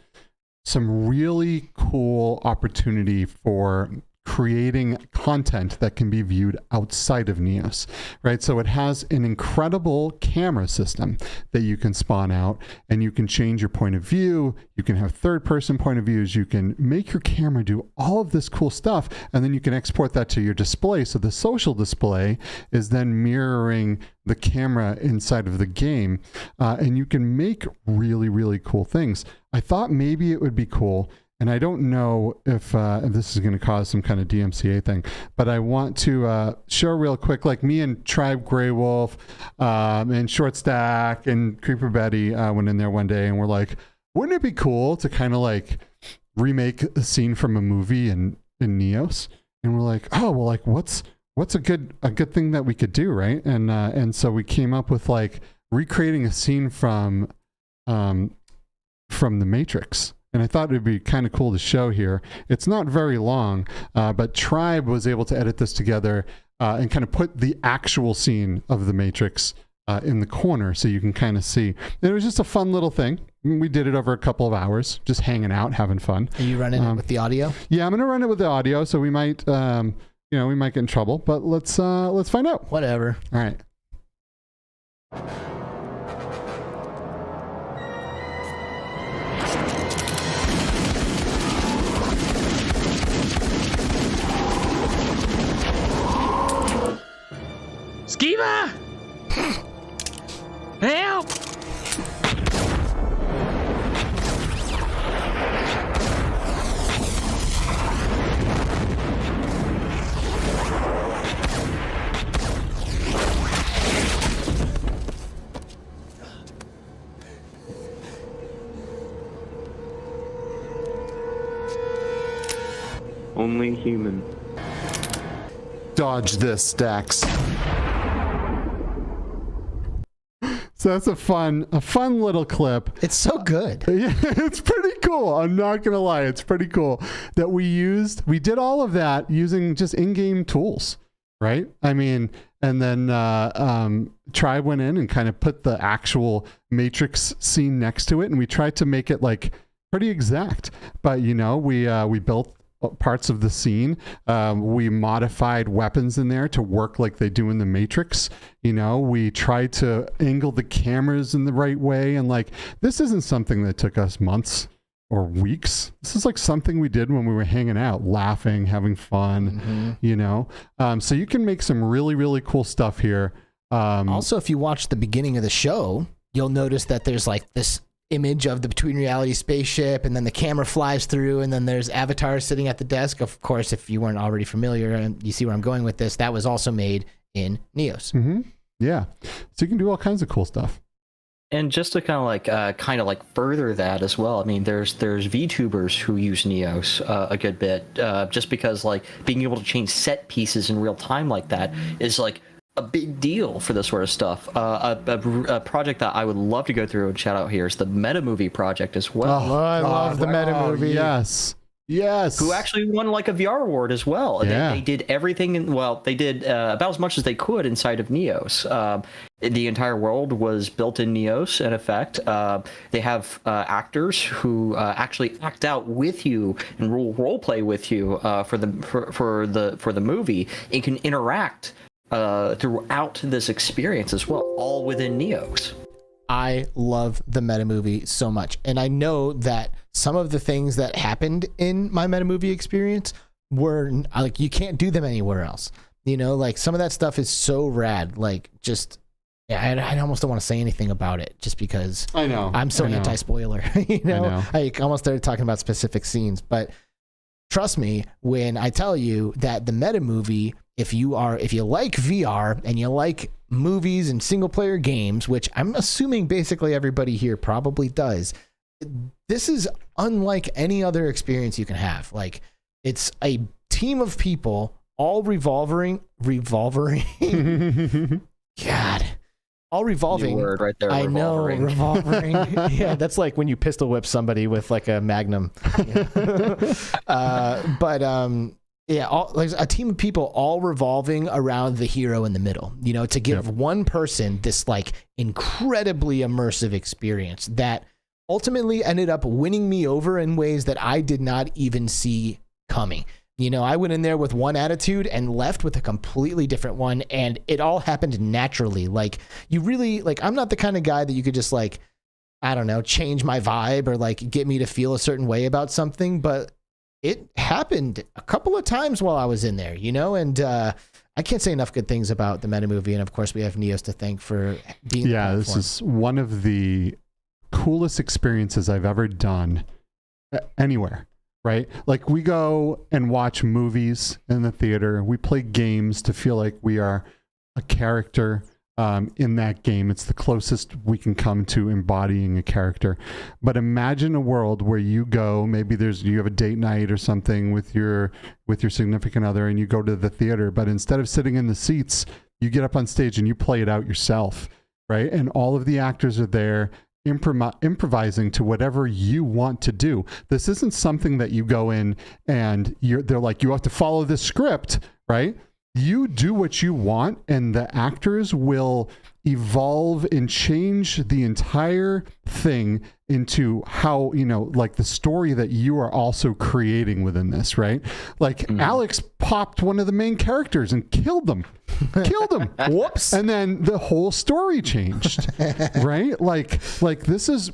some really cool opportunity for creating content that can be viewed outside of NEOS, right? So it has an incredible camera system that you can spawn out, and you can change your point of view. You can have third-person point of views. You can make your camera do all of this cool stuff, and then you can export that to your display. So the social display is then mirroring the camera inside of the game, and you can make really, really cool things. I thought maybe it would be cool, and I don't know if this is going to cause some kind of DMCA thing, but I want to show real quick, like me and Tribe Grey Wolf and Short Stack and CreeperBetty went in there one day and we're like, wouldn't it be cool to kind of like remake a scene from a movie in NEOS? And we're like, oh, well, like what's a good thing that we could do, right? And so we came up with like recreating a scene from The Matrix. And I thought it would be kind of cool to show here. It's not very long, but Tribe was able to edit this together and kind of put the actual scene of The Matrix in the corner so you can kind of see. And it was just a fun little thing. We did it over a couple of hours, just hanging out, having fun. Are you running it with the audio? Yeah, I'm going to run it with the audio, so we might, we might get in trouble, but let's find out. Whatever. All right. Skiva! Help! Only human. Dodge this, Stacks. So that's a fun little clip. It's so good. Yeah, it's pretty cool. I'm not gonna lie, it's pretty cool that we did all of that using just in-game tools, right? I mean, and then Tribe went in and kind of put the actual Matrix scene next to it, and we tried to make it like pretty exact. But we built parts of the scene. We modified weapons in there to work like they do in the Matrix. We tried to angle the cameras in the right way, and like, this isn't something that took us months or weeks. This is like something we did when we were hanging out, laughing, having fun. So you can make some really, really cool stuff here. Also, if you watch the beginning of the show, you'll notice that there's like this image of the Between Reality spaceship, and then the camera flies through, and then there's avatars sitting at the desk. Of course, if you weren't already familiar and you see where I'm going with this, that was also made in NEOS. Yeah, so you can do all kinds of cool stuff. And just to kind of like further that as well, I mean, there's VTubers who use NEOS a good bit, just because like being able to change set pieces in real time like that is like a big deal for this sort of stuff. A project that I would love to go through and shout out here is the MetaMovie project as well. Oh, I love the MetaMovie. Yes. Who actually won like a VR award as well. Yeah. They did everything, they did about as much as they could inside of NEOS. The entire world was built in NEOS, in effect. They have actors who actually act out with you and role play with you for the movie, and can interact throughout this experience as well, all within NEOS. I love the MetaMovie so much, and I know that some of the things that happened in my MetaMovie experience were like, you can't do them anywhere else. Like some of that stuff is so rad. Like, just I almost don't want to say anything about it, just because I'm so anti-spoiler. I almost started talking about specific scenes, but trust me when I tell you that the MetaMovie, if you like VR and you like movies and single player games, which I'm assuming basically everybody here probably does, this is unlike any other experience you can have. Like, it's a team of people all revolving God, all revolving. New word right there, I know, revolving. Yeah, that's like when you pistol whip somebody with like a Magnum. Like a team of people all revolving around the hero in the middle, to give one person this like incredibly immersive experience that ultimately ended up winning me over in ways that I did not even see coming. I went in there with one attitude and left with a completely different one, and it all happened naturally. Like, you really, like, I'm not the kind of guy that you could just like, I don't know, change my vibe or like get me to feel a certain way about something, but it happened a couple of times while I was in there, and I can't say enough good things about the MetaMovie, and of course we have NEOS to thank for being the platform. This is one of the coolest experiences I've ever done anywhere, right? Like, we go and watch movies in the theater, we play games to feel like we are a character in that game. It's the closest we can come to embodying a character. But imagine a world where you go, maybe you have a date night or something with your significant other, and you go to the theater, but instead of sitting in the seats, you get up on stage and you play it out yourself, right? And all of the actors are there improvising to whatever you want to do. This isn't something that you go in and they're like, you have to follow this script, right? You do what you want, and the actors will evolve and change the entire thing into how, like the story that you are also creating within this, right? Like, Alex popped one of the main characters and killed him. Whoops. And then the whole story changed, right? Like this is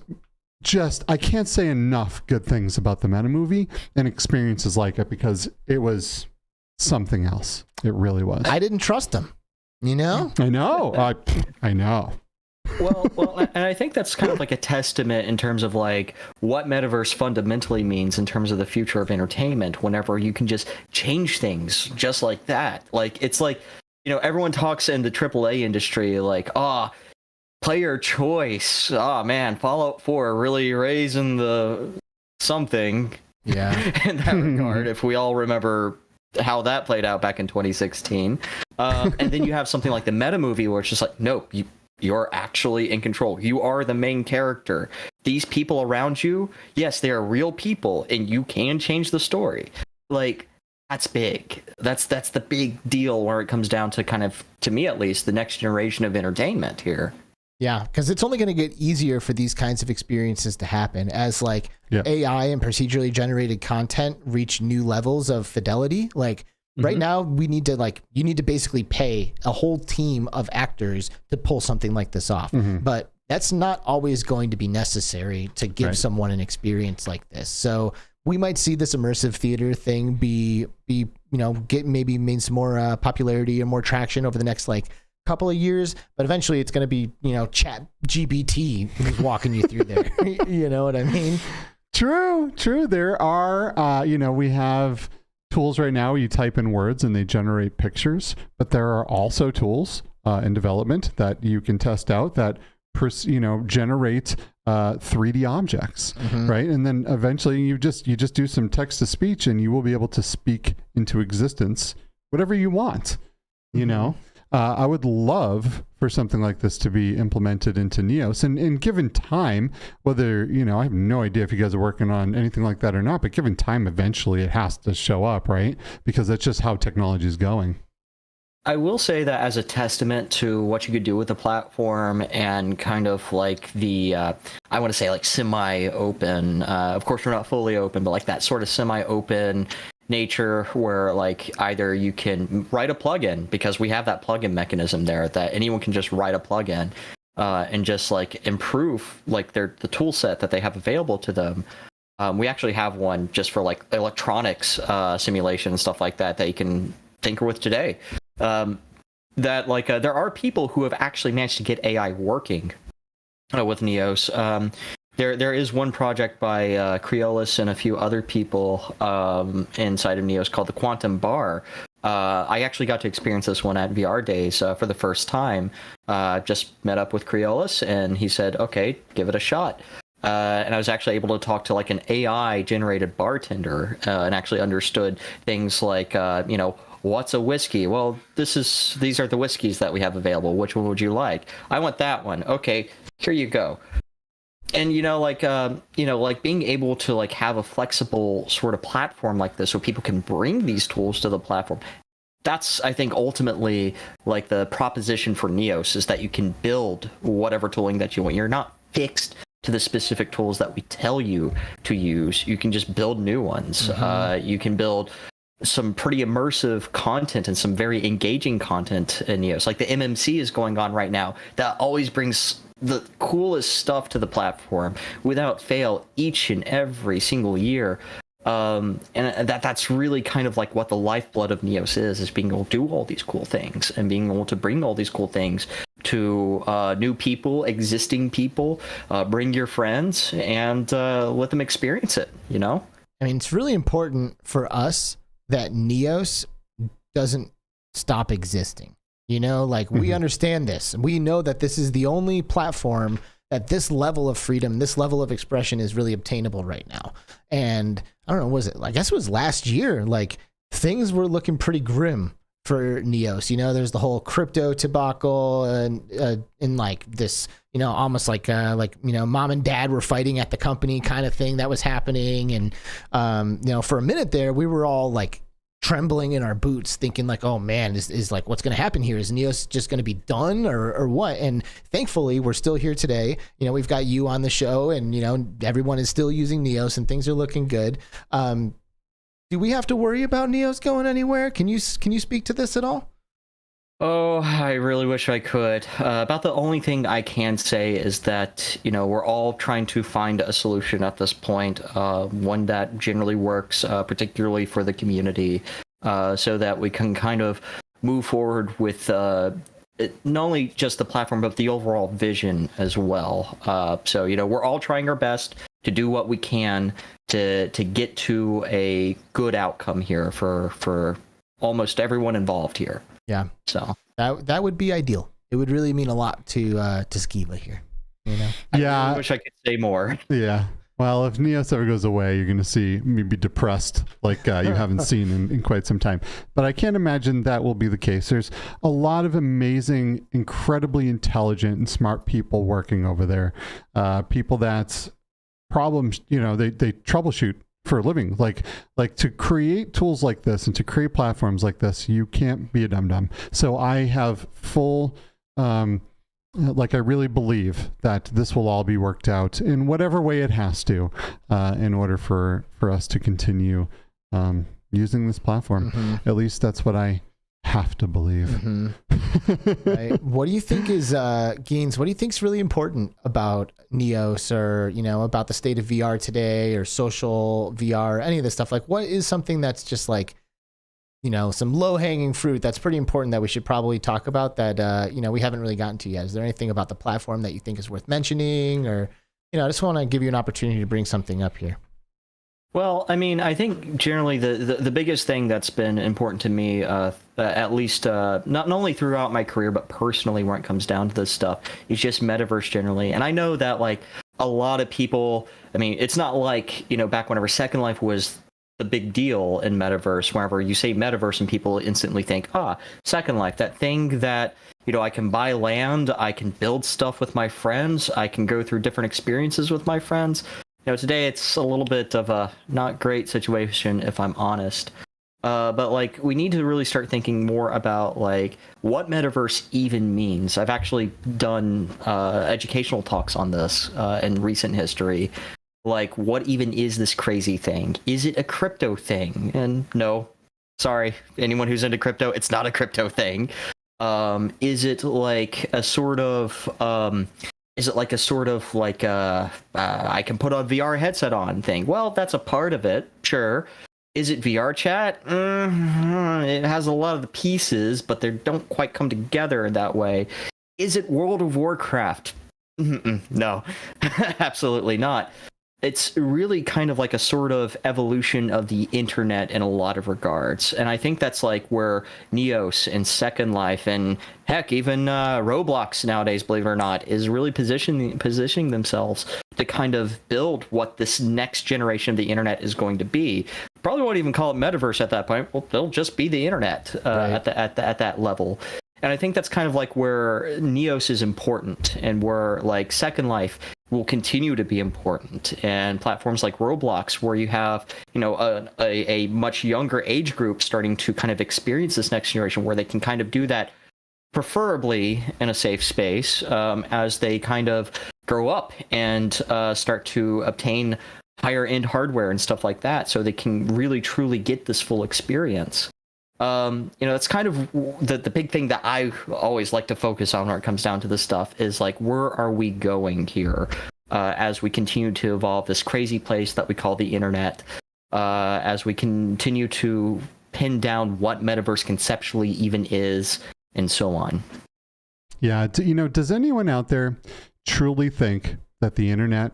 just, I can't say enough good things about the MetaMovie and experiences like it, because it was something else. It really was. I didn't trust him, I know. I know. Well, and I think that's kind of like a testament in terms of like what metaverse fundamentally means in terms of the future of entertainment, whenever you can just change things just like that. Like, it's like, everyone talks in the AAA industry like, player choice. Man, Fallout 4 really raising the something. Yeah. In that regard, if we all remember how that played out back in 2016. And then you have something like the MetaMovie, where it's just like, no, you're actually in control. You are the main character. These people around you, yes, they are real people, and you can change the story. Like, that's big. That's the big deal where it comes down to kind of, to me at least, the next generation of entertainment here. Yeah, because it's only going to get easier for these kinds of experiences to happen as like AI and procedurally generated content reach new levels of fidelity. Like right now, we need to you need to basically pay a whole team of actors to pull something like this off. But that's not always going to be necessary to give someone an experience like this. So we might see this immersive theater thing be gain some more popularity or more traction over the next couple of years, but eventually it's going to be Chat GPT who's walking you through there. You know what I mean? True. There are we have tools right now where you type in words and they generate pictures, but there are also tools in development that you can test out that generate 3D objects, right? And then eventually you just do some text to speech and you will be able to speak into existence whatever you want. I would love for something like this to be implemented into NEOS, and given time, whether, I have no idea if you guys are working on anything like that or not, but given time, eventually it has to show up, right? Because that's just how technology is going. I will say that as a testament to what you could do with the platform and kind of the, I want to say semi-open, of course we're not fully open, but that sort of semi-open nature where either you can write a plugin, because we have that plugin mechanism there that anyone can just write a plugin and just improve the tool set that they have available to them. We actually have one just for electronics simulation and stuff like that you can tinker with today. That there are people who have actually managed to get AI working with NEOS. There is one project by Creolis and a few other people inside of NEOS called the Quantum Bar. I actually got to experience this one at VR Days for the first time. Just met up with Creolis and he said, okay, give it a shot. And I was actually able to talk to an AI generated bartender and actually understood things what's a whiskey? Well, these are the whiskeys that we have available. Which one would you like? I want that one. Okay, here you go. And being able to have a flexible sort of platform like this so people can bring these tools to the platform. That's, I think, ultimately the proposition for NEOS, is that you can build whatever tooling that you want. You're not fixed to the specific tools that we tell you to use. You can just build new ones. You can build some pretty immersive content and some very engaging content in NEOS. The MMC is going on right now. That always brings the coolest stuff to the platform without fail each and every single year. And that's really kind of what the lifeblood of NEOS is being able to do all these cool things and being able to bring all these cool things to new people, existing people, bring your friends and let them experience it, I mean, it's really important for us that NEOS doesn't stop existing. We understand this. We know that this is the only platform that this level of freedom, this level of expression is really obtainable right now. And I don't know, I guess it was last year, things were looking pretty grim for NEOS. There's the whole crypto debacle and in this, almost mom and dad were fighting at the company kind of thing that was happening. And, for a minute there, we were all trembling in our boots thinking oh man, is what's going to happen here? Is NEOS just going to be done or what? And thankfully we're still here today. We've got you on the show and, everyone is still using NEOS and things are looking good. Do we have to worry about NEOS going anywhere? Can you speak to this at all? Oh, I really wish I could. About the only thing I can say is that, we're all trying to find a solution at this point, one that generally works, particularly for the community, so that we can kind of move forward with not only just the platform, but the overall vision as well. So, we're all trying our best to do what we can to get to a good outcome here for almost everyone involved here. Yeah. So that would be ideal. It would really mean a lot to Skiva here. Yeah. I really wish I could say more. Yeah. Well, if NEOS ever goes away, you're going to see me be depressed like you haven't seen in quite some time. But I can't imagine that will be the case. There's a lot of amazing, incredibly intelligent and smart people working over there. People that's problems, they troubleshoot for a living. Like to create tools like this and to create platforms like this, you can't be a dum-dum. So I have full like I really believe that this will all be worked out in whatever way it has to, in order for us to continue using this platform. At least that's what I have to believe. Right. What do you think is, Geenz, what do you think is really important about NEOS, or, you know, about the state of VR today, or social VR, any of this stuff? Like, what is something that's just like, you know, some low-hanging fruit that's pretty important that we should probably talk about that, you know, we haven't really gotten to yet? Is there anything about the platform that you think is worth mentioning? Or, you know, I just want to give you an opportunity to bring something up here. Well, I mean, I think generally the biggest thing that's been important to me, at least not only throughout my career, but personally when it comes down to this stuff, is just metaverse generally. And I know that, like, a lot of people, I mean, it's not like, you know, back whenever Second Life was the big deal in metaverse, whenever you say metaverse and people instantly think, Second Life, that thing that, you know, I can buy land, I can build stuff with my friends, I can go through different experiences with my friends. You know, today it's a little bit of a not great situation, if I'm honest. But, like, we need to really start thinking more about, like, what metaverse even means. I've actually done educational talks on this in recent history. Like, what even is this crazy thing? Is it a crypto thing? And no, sorry, anyone who's into crypto, it's not a crypto thing. Is it like a sort of... I can put a VR headset on thing? Well, that's a part of it, sure. Is it VR chat? It has a lot of the pieces, but they don't quite come together in that way. Is it World of Warcraft? No, absolutely not. It's really kind of like a sort of evolution of the internet in a lot of regards. And I think that's like where NEOS and Second Life and heck, even Roblox nowadays, believe it or not, is really positioning themselves to kind of build what this next generation of the internet is going to be. Probably won't even call it metaverse at that point. Well, they'll just be the internet right. at that level. And I think that's kind of like where NEOS is important, and where, like, Second Life will continue to be important, and platforms like Roblox, where you have, you know, a much younger age group starting to kind of experience this next generation, where they can kind of do that preferably in a safe space, as they kind of grow up and start to obtain higher end hardware and stuff like that, so they can really truly get this full experience. You know, that's kind of the big thing that I always like to focus on when it comes down to this stuff, is like, where are we going here as we continue to evolve this crazy place that we call the internet, as we continue to pin down what metaverse conceptually even is, and so on. Yeah, you know, does anyone out there truly think that the internet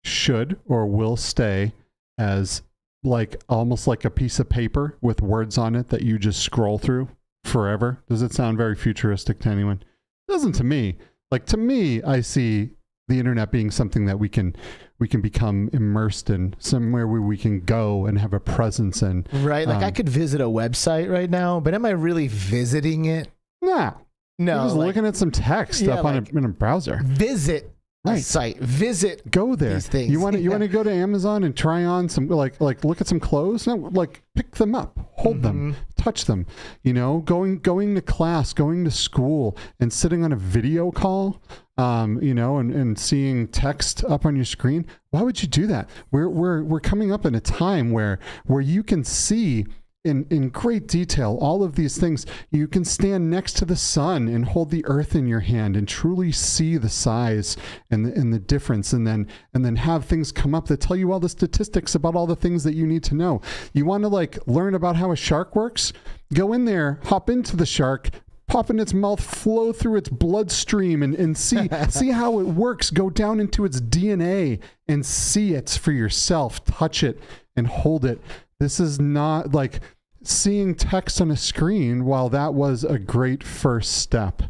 should or will stay as, like, almost like a piece of paper with words on it that you just scroll through forever? Does it sound very futuristic to anyone? It doesn't to me. Like, to me, I see the internet being something that we can become immersed in, somewhere where we can go and have a presence in. Right. Like, I could visit a website right now, but am I really visiting it? Nah. No. You're just looking at some text up on in a browser. Visit. Right. Site. Visit. Go there. These things. You want to go to Amazon and try on some, like look at some clothes? No, like, pick them up, hold them, touch them. You know, going to class, going to school, and sitting on a video call, you know, and seeing text up on your screen. Why would you do that? We're coming up in a time where you can see in great detail all of these things. You can stand next to the sun and hold the earth in your hand and truly see the size and the difference, and then have things come up that tell you all the statistics about all the things that you need to know. You want to, like, learn about how a shark works? Go in there, hop into the shark, pop in its mouth, flow through its bloodstream, and see how it works. Go down into its DNA and see it for yourself. Touch it and hold it. This is not like seeing text on a screen. While that was a great first step,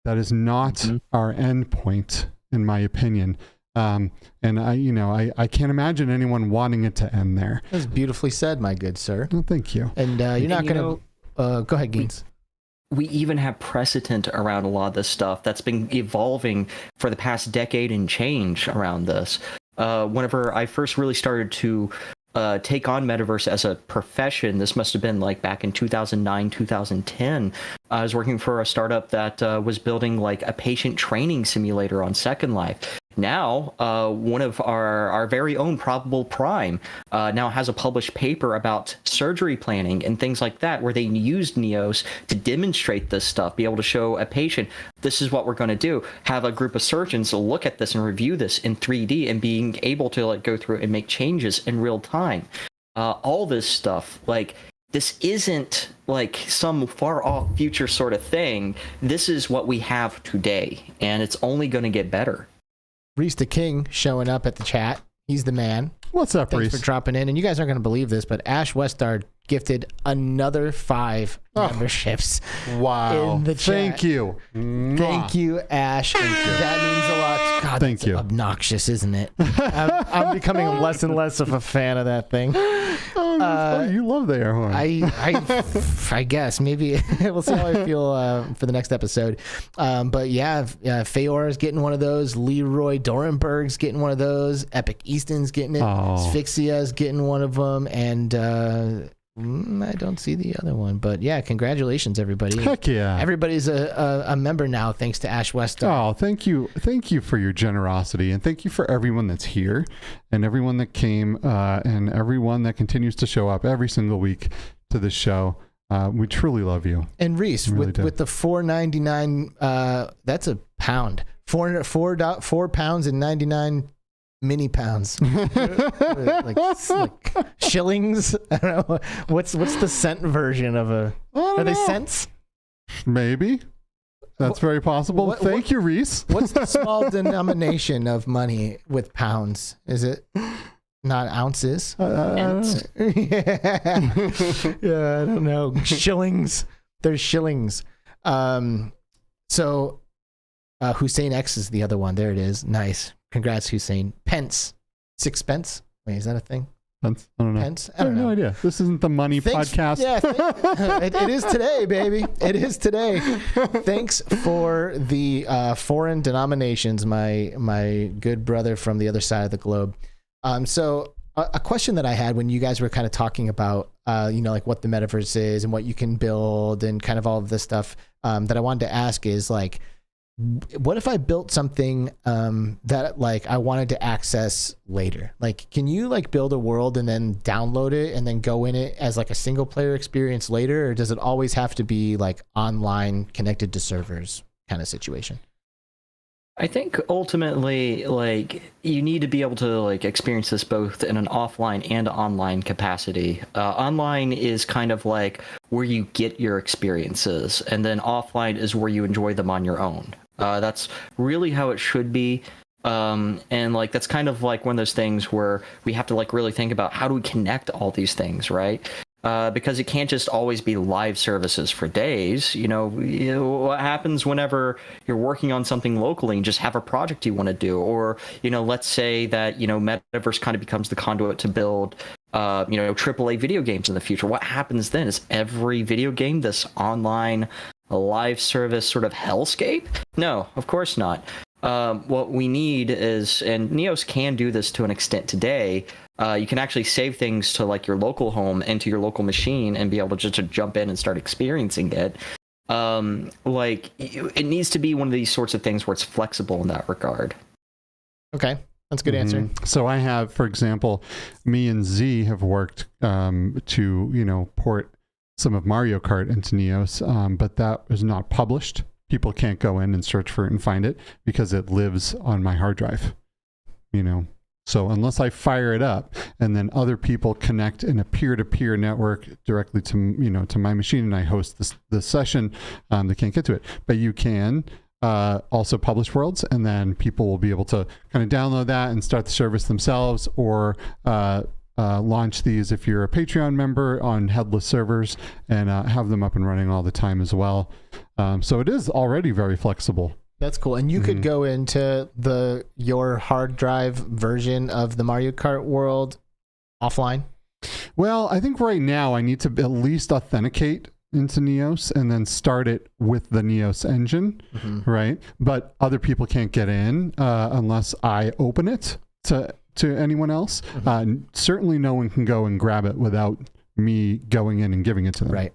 that is not our end point, in my opinion. And I can't imagine anyone wanting it to end there. That's beautifully said, my good sir. Well, thank you. And you're not going to go ahead, Geenz. We even have precedent around a lot of this stuff that's been evolving for the past decade and change around this. Whenever I first really started to take on Metaverse as a profession. This must have been like back in 2009, 2010. I was working for a startup that was building like a patient training simulator on Second Life. Now, one of our very own Probable Prime now has a published paper about surgery planning and things like that, where they used NEOS to demonstrate this stuff, be able to show a patient, this is what we're going to do, have a group of surgeons look at this and review this in 3D, and being able to like go through and make changes in real time. All this stuff, like, this isn't like some far off future sort of thing. This is what we have today, and it's only going to get better. Reese the King showing up at the chat. He's the man. What's up, Reese? Thanks for dropping in. And you guys aren't going to believe this, but Ash Westard gifted another 5 memberships. Wow. In the chat. Thank you. Thank you, Ash. Thank you. That means a lot. God, Thank you. Obnoxious, isn't it? I'm becoming less and less of a fan of that thing. You love the air horn. I guess maybe we'll see how I feel for the next episode. But yeah, Feor's getting one of those. Leroy Dorenberg's getting one of those. Epic Easton's getting it. Asphyxia's getting one of them, and I don't see the other one. But yeah, congratulations, everybody. Heck yeah. Everybody's a member now, thanks to Ash West. Oh, thank you. Thank you for your generosity, and thank you for everyone that's here and everyone that came and everyone that continues to show up every single week to this show. We truly love you. And Reese, really with the $4.99, that's a pound. 4 pounds and 99 mini pounds. like shillings. I don't know. What's the cent version of a? Are they cents? Maybe. That's very possible. Thank you, Reese. What's the small denomination of money with pounds? Is it not ounces? Yeah, I don't know. Shillings. There's shillings. So Hussein X is the other one. There it is. Nice. Congrats, Hussein. Pence. 6 pence. Wait, is that a thing? Pence? I don't know. Pence? I have no idea. This isn't the money podcast. Yeah, it is today, baby. It is today. Thanks for the foreign denominations, my good brother from the other side of the globe. So a question that I had when you guys were kind of talking about, like what the metaverse is and what you can build and kind of all of this stuff that I wanted to ask is like, what if I built something that like I wanted to access later? Like, can you like build a world and then download it and then go in it as like a single player experience later? Or does it always have to be like online connected to servers kind of situation? I think ultimately, like, you need to be able to like experience this both in an offline and online capacity. Online is kind of like where you get your experiences, and then offline is where you enjoy them on your own. That's really how it should be. And like that's kind of like one of those things where we have to like really think about how do we connect all these things, right? Because it can't just always be live services for days. You know, what happens whenever you're working on something locally and just have a project you want to do, or let's say that Metaverse kind of becomes the conduit to build AAA video games in the future. What happens then? Is every video game this online live service sort of hellscape? No, of course not. What we need is, and NEOS can do this to an extent today, you can actually save things to like your local home and to your local machine and be able to just jump in and start experiencing it. It needs to be one of these sorts of things where it's flexible in that regard. Okay. That's a good answer. So I have, for example, me and Z have worked to, port some of Mario Kart into NEOS, but that is not published. People can't go in and search for it and find it because it lives on my hard drive, So unless I fire it up and then other people connect in a peer-to-peer network directly to, to my machine and I host this session, they can't get to it. But you can also publish worlds, and then people will be able to kind of download that and start the service themselves, or launch these if you're a Patreon member on headless servers and have them up and running all the time as well. So it is already very flexible. That's cool. And you could go into your hard drive version of the Mario Kart world offline? Well, I think right now I need to at least authenticate into NEOS and then start it with the NEOS engine, right? But other people can't get in unless I open it to to anyone else. Certainly no one can go and grab it without me going in and giving it to them. Right.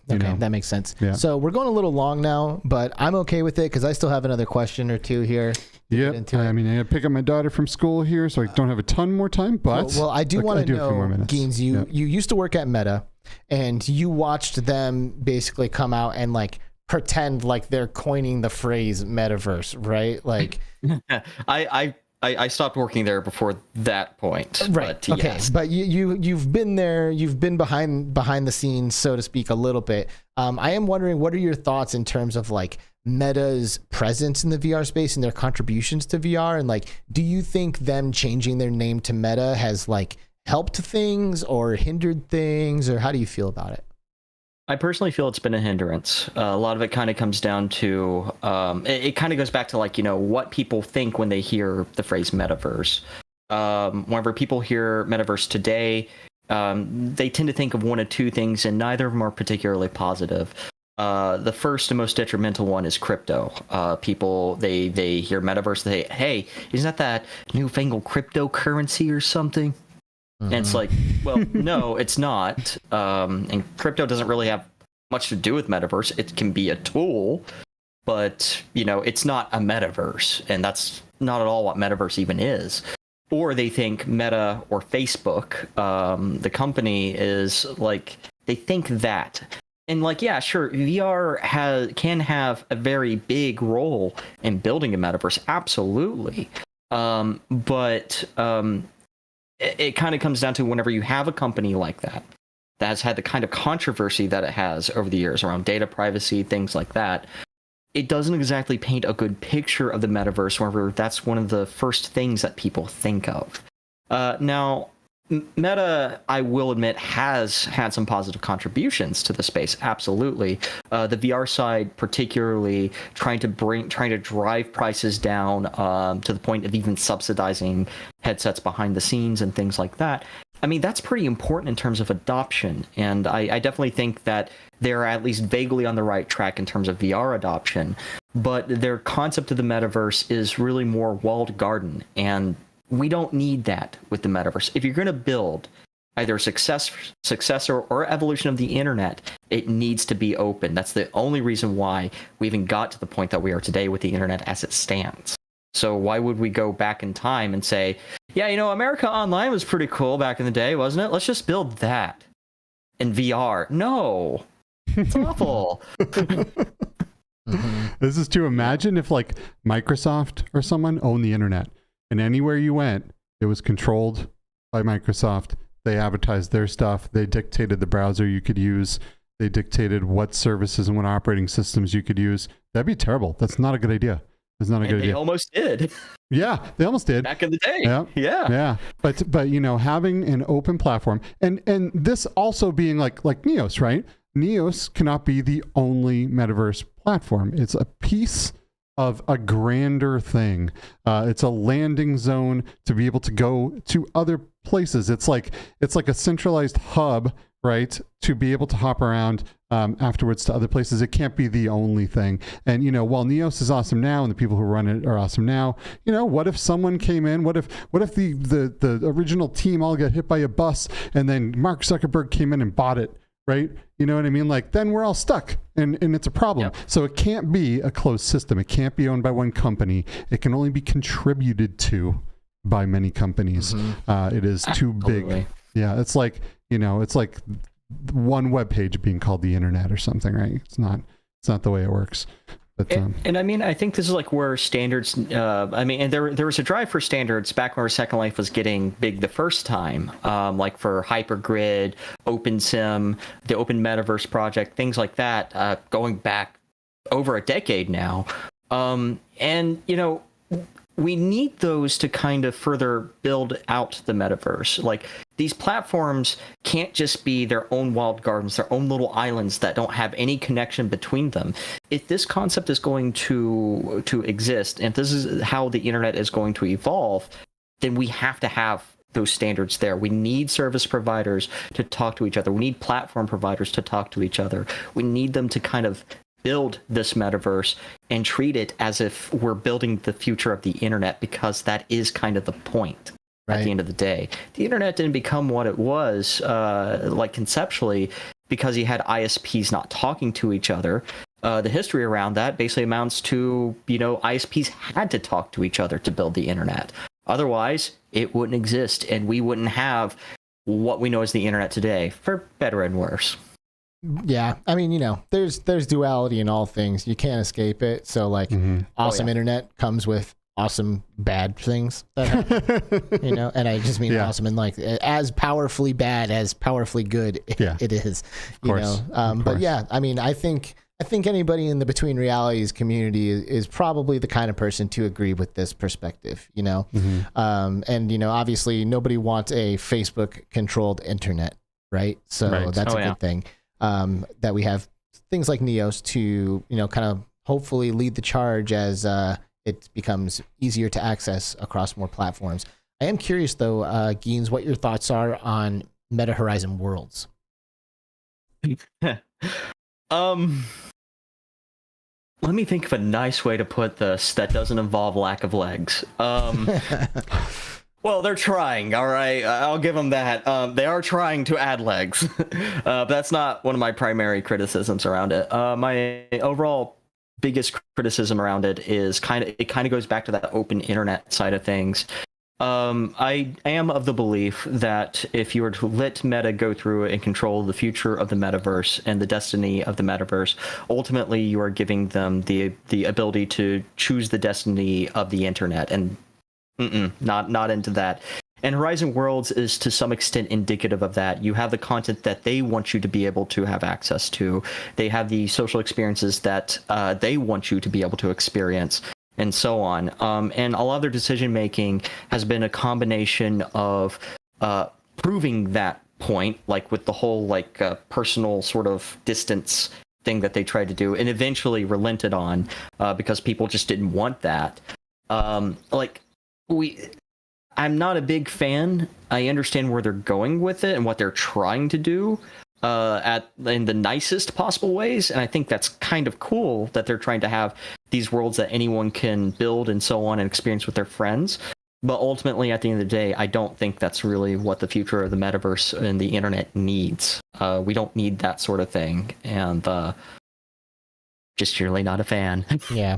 Okay, that makes sense. Yeah. So we're going a little long now, but I'm okay with it because I still have another question or two here. Yeah, I mean, I pick up my daughter from school here, so I don't have a ton more time. But well, I do want to know, Geenz, you used to work at Meta, and you watched them basically come out and like pretend like they're coining the phrase metaverse, right? Like, I stopped working there before that point. Right. But okay. Yes. But you've been there. You've been behind the scenes, so to speak, a little bit. I am wondering, what are your thoughts in terms of like Meta's presence in the VR space and their contributions to VR? And like, do you think them changing their name to Meta has like helped things or hindered things, or how do you feel about it? I personally feel it's been a hindrance. A lot of it kind of comes down to, it kind of goes back to like, what people think when they hear the phrase metaverse. Whenever people hear metaverse today, they tend to think of one of two things, and neither of them are particularly positive. The first and most detrimental one is crypto. People, they hear metaverse, they say, hey, isn't that newfangled cryptocurrency or something? And it's like, well, no, it's not. And crypto doesn't really have much to do with metaverse. It can be a tool, but, it's not a metaverse. And that's not at all what metaverse even is. Or they think Meta or Facebook, the company, is like, they think that. And like, yeah, sure, VR can have a very big role in building a metaverse. Absolutely. But it kind of comes down to whenever you have a company like that has had the kind of controversy that it has over the years around data privacy, things like that, it doesn't exactly paint a good picture of the metaverse whenever that's one of the first things that people think of. Now, Meta, I will admit, has had some positive contributions to the space. Absolutely. The VR side, particularly trying to drive prices down to the point of even subsidizing headsets behind the scenes and things like that. I mean, that's pretty important in terms of adoption. And I definitely think that they're at least vaguely on the right track in terms of VR adoption. But their concept of the metaverse is really more walled garden. And we don't need that with the metaverse. If you're going to build either a successor or evolution of the internet, it needs to be open. That's the only reason why we even got to the point that we are today with the internet as it stands. So why would we go back in time and say, yeah, America Online was pretty cool back in the day, wasn't it? Let's just build that in VR. No, it's awful. This is to imagine if like Microsoft or someone owned the internet. And anywhere you went, it was controlled by Microsoft. They advertised their stuff. They dictated the browser you could use. They dictated what services and what operating systems you could use. That'd be terrible. That's not a good idea. It's not a good idea. They almost did. Yeah, they almost did. Back in the day. Yeah. But having an open platform and this also being like NEOS, right? NEOS cannot be the only metaverse platform. It's a piece of a grander thing. It's a landing zone to be able to go to other places. It's like a centralized hub, right? To be able to hop around afterwards to other places. It can't be the only thing. And while NEOS is awesome now and the people who run it are awesome now, what if someone came in? What if the original team all got hit by a bus and then Mark Zuckerberg came in and bought it? Right? You know what I mean? Like, then we're all stuck and it's a problem. Yep. So it can't be a closed system. It can't be owned by one company. It can only be contributed to by many companies. It is too big. Yeah. It's like, it's like one web page being called the internet or something, right? It's not the way it works. But, and I mean, I think this is like where standards, and there was a drive for standards back when Second Life was getting big the first time, like for Hypergrid, OpenSim, the Open Metaverse Project, things like that, going back over a decade now. We need those to kind of further build out the metaverse. Like, these platforms can't just be their own walled gardens, their own little islands that don't have any connection between them. If this concept is going to exist, and if this is how the internet is going to evolve, then we have to have those standards there. We need service providers to talk to each other. We need platform providers to talk to each other. We need them to kind of build this metaverse and treat it as if we're building the future of the internet, because that is kind of the point. at the end of the day. The internet didn't become what it was, like conceptually, because you had ISPs not talking to each other. The history around that basically amounts to, ISPs had to talk to each other to build the internet. Otherwise, it wouldn't exist, and we wouldn't have what we know as the internet today, for better and worse. Yeah, I mean, there's duality in all things. You can't escape it. So, like, awesome internet comes with awesome bad things that happen, and I just mean awesome and like as powerfully bad as powerfully good it is, but yeah, I mean, I think anybody in the Between Realities community is probably the kind of person to agree with this perspective, and obviously nobody wants a Facebook controlled internet, right? So that's a good thing, that we have things like NEOS to kind of hopefully lead the charge as it becomes easier to access across more platforms. I am curious, though, Geenz, what your thoughts are on Meta Horizon Worlds. Let me think of a nice way to put this that doesn't involve lack of legs. Well, they're trying, all right? I'll give them that. They are trying to add legs. But that's not one of my primary criticisms around it. My overall biggest criticism around it is kind of goes back to that open internet side of things. I am of the belief that if you were to let Meta go through and control the future of the metaverse and the destiny of the metaverse, ultimately you are giving them the ability to choose the destiny of the internet, and not into that. And Horizon Worlds is to some extent indicative of that. You have the content that they want you to be able to have access to. They have the social experiences that they want you to be able to experience, and so on. And a lot of their decision making has been a combination of proving that point, like with the whole personal sort of distance thing that they tried to do, and eventually relented on because people just didn't want that. I'm not a big fan. I understand where they're going with it and what they're trying to do in the nicest possible ways, and I think that's kind of cool that they're trying to have these worlds that anyone can build and so on and experience with their friends. But ultimately, at the end of the day, I don't think that's really what the future of the metaverse and the internet needs. We don't need that sort of thing, and just really not a fan. Yeah.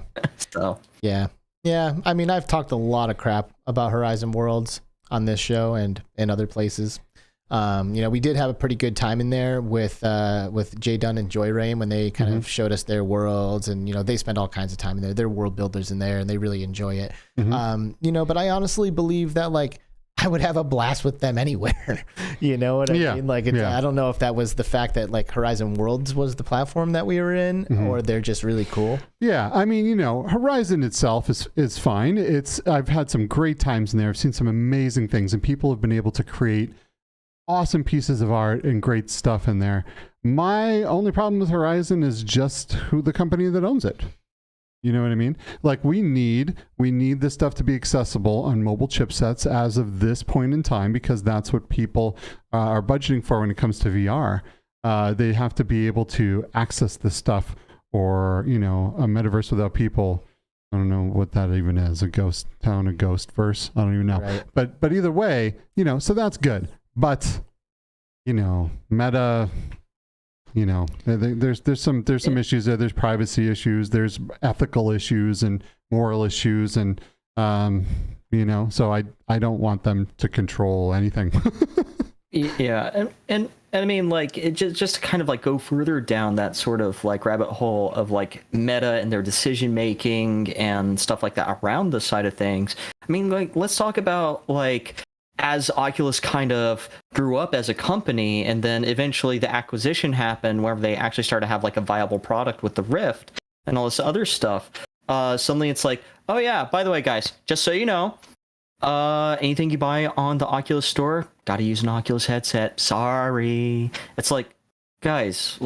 So yeah. I mean, I've talked a lot of crap about Horizon Worlds on this show and in other places. We did have a pretty good time in there with Jay Dunn and Joy Rain when they kind of showed us their worlds, and they spend all kinds of time in there. They're world builders in there, and they really enjoy it. But I honestly believe that I would have a blast with them anywhere. You know what I mean? I don't know if that was the fact that Horizon Worlds was the platform that we were in, or they're just really cool. Yeah, I mean, Horizon itself is fine. I've had some great times in there. I've seen some amazing things, and people have been able to create awesome pieces of art and great stuff in there. My only problem with Horizon is just who the company that owns it. You know what I mean? We need this stuff to be accessible on mobile chipsets as of this point in time, because that's what people are budgeting for when it comes to VR. They have to be able to access this stuff, or a metaverse without people. I don't know what that even is. A ghost town, a ghost verse. I don't even know. Right. But either way, so that's good. But Meta. There's some issues there. There's privacy issues. There's ethical issues and moral issues, and so I don't want them to control anything. Yeah, and I mean, it just to kind of go further down that sort of rabbit hole of Meta and their decision making and stuff like that around the side of things. I mean, let's talk about as Oculus kind of grew up as a company, and then eventually the acquisition happened where they actually started to have a viable product with the Rift and all this other stuff. Suddenly it's oh yeah, by the way, guys, just so you know, anything you buy on the Oculus store, gotta use an Oculus headset. Sorry. It's guys,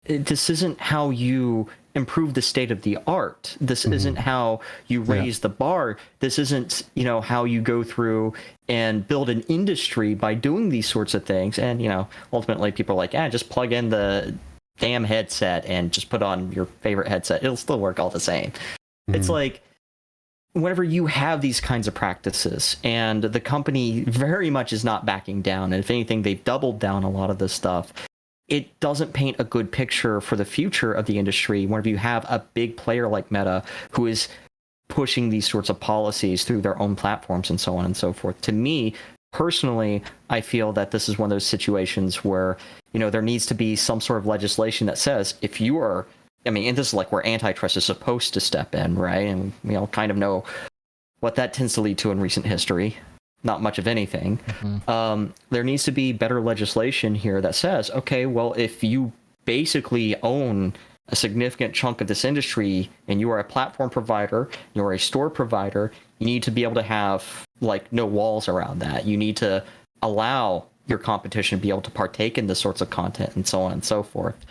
this isn't how you improve the state of the art. This isn't how you raise the bar. This isn't, how you go through and build an industry by doing these sorts of things. And, ultimately people are just plug in the damn headset and just put on your favorite headset. It'll still work all the same. It's whenever you have these kinds of practices, and the company very much is not backing down, and if anything, they've doubled down a lot of this stuff, it doesn't paint a good picture for the future of the industry whenever you have a big player like Meta who is pushing these sorts of policies through their own platforms and so on and so forth. To me, personally, I feel that this is one of those situations where, you know, there needs to be some sort of legislation that says if you are, I mean, and this is like where antitrust is supposed to step in, right? And we all kind of know what that tends to lead to in recent history. Not much of anything. There needs to be better legislation here that says, okay, well, if you basically own a significant chunk of this industry and you are a platform provider, you're a store provider, you need to be able to have like no walls around that. You need to allow your competition to be able to partake in this sorts of content and so on and so forth.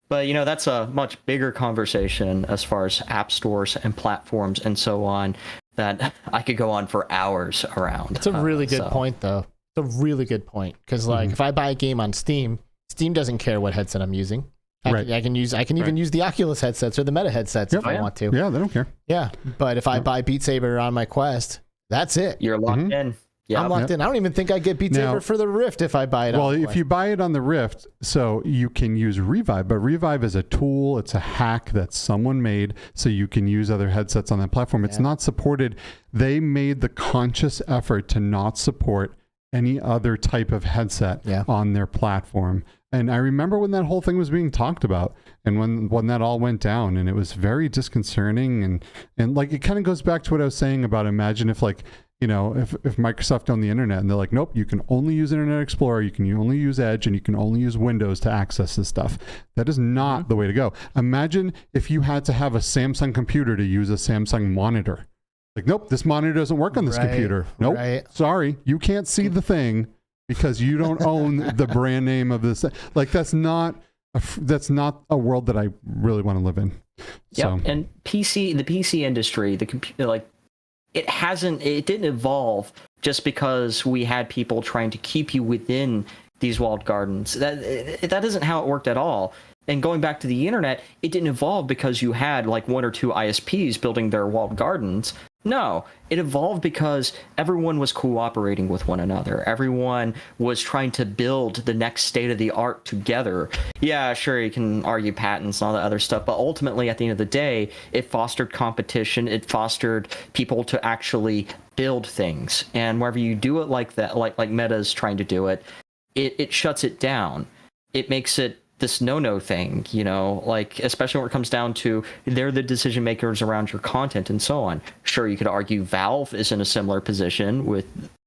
But, you know, that's a much bigger conversation as far as app stores and platforms and so on that I could go on for hours around. It's a really good point, though. It's a really good point. Because, like, if I buy a game on Steam, Steam doesn't care what headset I'm using. I can even use the Oculus headsets or the Meta headsets if I want to. Yeah, they don't care. Yeah, but if I buy Beat Saber on my Quest, that's it. You're locked in. Yep. I'm locked in. I don't even think I get Beat Saber for the Rift if I buy it on Well, if you buy it on the Rift, so you can use Revive, but Revive is a tool. It's a hack that someone made so you can use other headsets on that platform. It's not supported. They made the conscious effort to not support any other type of headset on their platform. And I remember when that whole thing was being talked about and when that all went down, and it was very disconcerting. And like, it kind of goes back to what I was saying about imagine if, like, you know, if Microsoft owned the internet and they're like, nope, you can only use Internet Explorer, you can only use Edge, and you can only use Windows to access this stuff. That is not the way to go. Imagine if you had to have a Samsung computer to use a Samsung monitor. Like, nope, this monitor doesn't work on this computer. Nope, sorry, you can't see the thing because you don't own the brand name of this. Like, that's not a world that I really want to live in. Yeah, and the PC industry, the computer, like, it didn't evolve just because we had people trying to keep you within these walled gardens. That isn't how it worked at all. And going back to the internet, it didn't evolve because you had like one or two ISPs building their walled gardens. No, it evolved because everyone was cooperating with one another. Everyone was trying to build the next state of the art together. Yeah, sure, you can argue patents and all that other stuff, but ultimately, at the end of the day, it fostered competition. It fostered people to actually build things. And wherever you do it like that, like Meta's trying to do it, it shuts it down. It makes it this no-no thing, you know, like, especially when it comes down to they're the decision makers around your content and so on. Sure, you could argue Valve is in a similar position with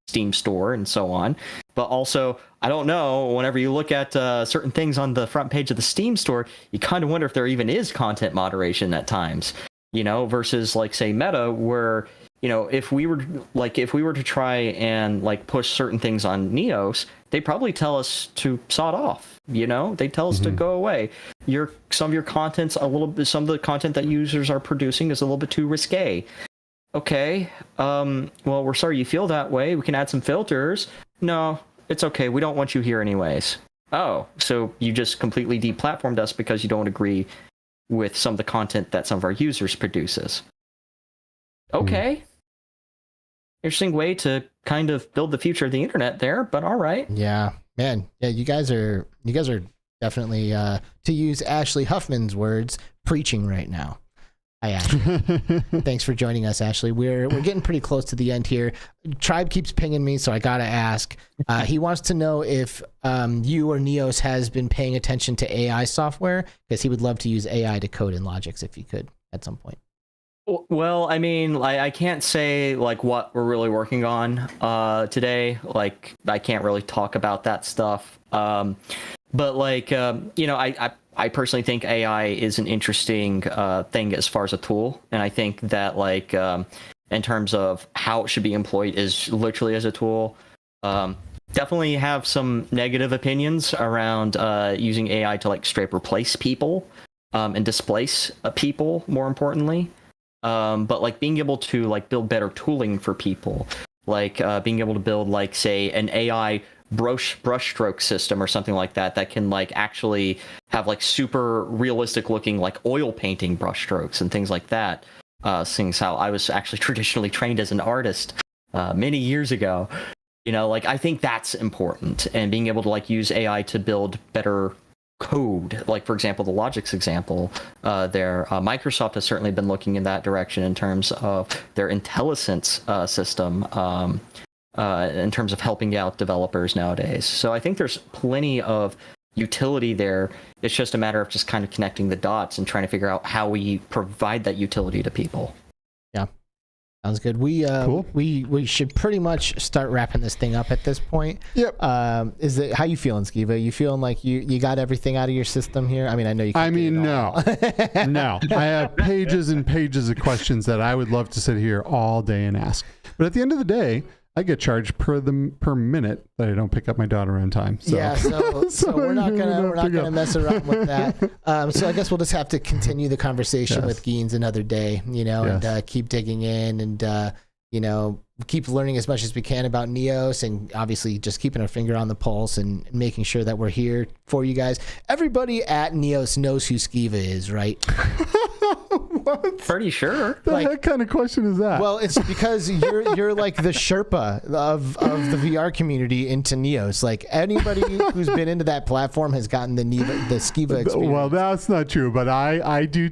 Steam Store and so on, but also, I don't know, whenever you look at certain things on the front page of the Steam Store, you kind of wonder if there even is content moderation at times, you know, versus like, say, Meta, where, you know, if we were to try and like push certain things on NEOS, they probably tell us to sod off, you know, they tell us to go away. Some of your content's a little bit, some of the content that users are producing is a little bit too risque. Okay, well, we're sorry you feel that way. We can add some filters. No, it's okay. We don't want you here anyways. Oh, so you just completely deplatformed us because you don't agree with some of the content that some of our users produces. Okay. Interesting way to kind of build the future of the internet there, but all right. Yeah, man. Yeah, you guys are definitely, to use Ashley Huffman's words, preaching right now. Hi, Ashley. Thanks for joining us, Ashley. We're getting pretty close to the end here. Tribe keeps pinging me, so I gotta ask. He wants to know if you or NEOS has been paying attention to AI software, because he would love to use AI to code in Logix if he could at some point. Well, I mean, I can't say like what we're really working on today. Like, I can't really talk about that stuff. But like, you know, I personally think AI is an interesting thing as far as a tool, and I think that like in terms of how it should be employed is literally as a tool. Definitely have some negative opinions around using AI to like straight replace people and displace people, more importantly. But like being able to like build better tooling for people, like being able to build like, say, an AI brushstroke system or something like that that can like actually have like super realistic looking like oil painting brushstrokes and things like that. seeing how I was actually traditionally trained as an artist many years ago. You know, like I think that's important, and being able to like use AI to build better code. Like for example, the Logix example there, Microsoft has certainly been looking in that direction in terms of their IntelliSense system, in terms of helping out developers nowadays. So I think there's plenty of utility there. It's just a matter of just kind of connecting the dots and trying to figure out how we provide that utility to people. Yeah, sounds good. Cool. We should pretty much start wrapping this thing up at this point. Yep. Is it, how you feeling, Skiva? You feeling like you got everything out of your system here? I mean, I know you. No. No. I have pages and pages of questions that I would love to sit here all day and ask. But at the end of the day, I get charged per minute that I don't pick up my daughter on time. So. Yeah, so we're not gonna mess around with that. So I guess we'll just have to continue the conversation with Geenz another day, you know, and keep digging in and you know, keep learning as much as we can about NEOS, and obviously just keeping our finger on the pulse and making sure that we're here for you guys. Everybody at NEOS knows who Skiva is, right? What? Pretty sure. The heck kind of question is that? Well, it's because you're like the Sherpa of the VR community into NEOS. Like anybody who's been into that platform has gotten the Skiva experience. Well, that's not true, but I do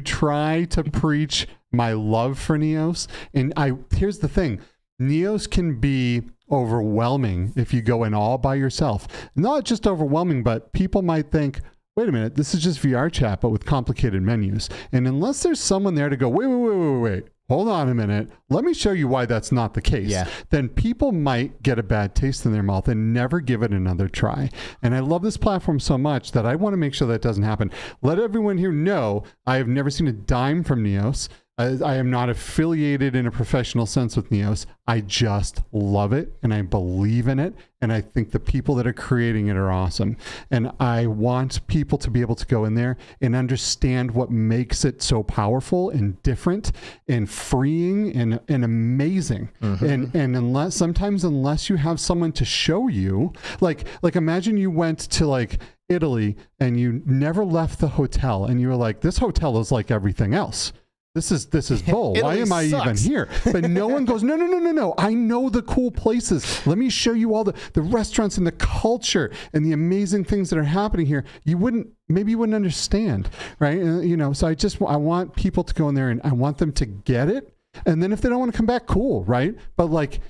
try to preach my love for NEOS. And here's the thing. NEOS can be overwhelming if you go in all by yourself. Not just overwhelming, but people might think, wait a minute, this is just VR chat, but with complicated menus. And unless there's someone there to go, wait, hold on a minute, let me show you why that's not the case. Yeah. Then people might get a bad taste in their mouth and never give it another try. And I love this platform so much that I want to make sure that doesn't happen. Let everyone here know I have never seen a dime from NEOS. I am not affiliated in a professional sense with NEOS. I just love it and I believe in it. And I think the people that are creating it are awesome. And I want people to be able to go in there and understand what makes it so powerful and different and freeing and amazing. Mm-hmm. And unless you have someone to show you, like imagine you went to like Italy and you never left the hotel and you were like, this hotel is like everything else. This is bull. Why am I even here? But no one goes, no. I know the cool places. Let me show you all the restaurants and the culture and the amazing things that are happening here. Maybe you wouldn't understand, right? You know, so I want people to go in there and I want them to get it. And then if they don't want to come back, cool, right? But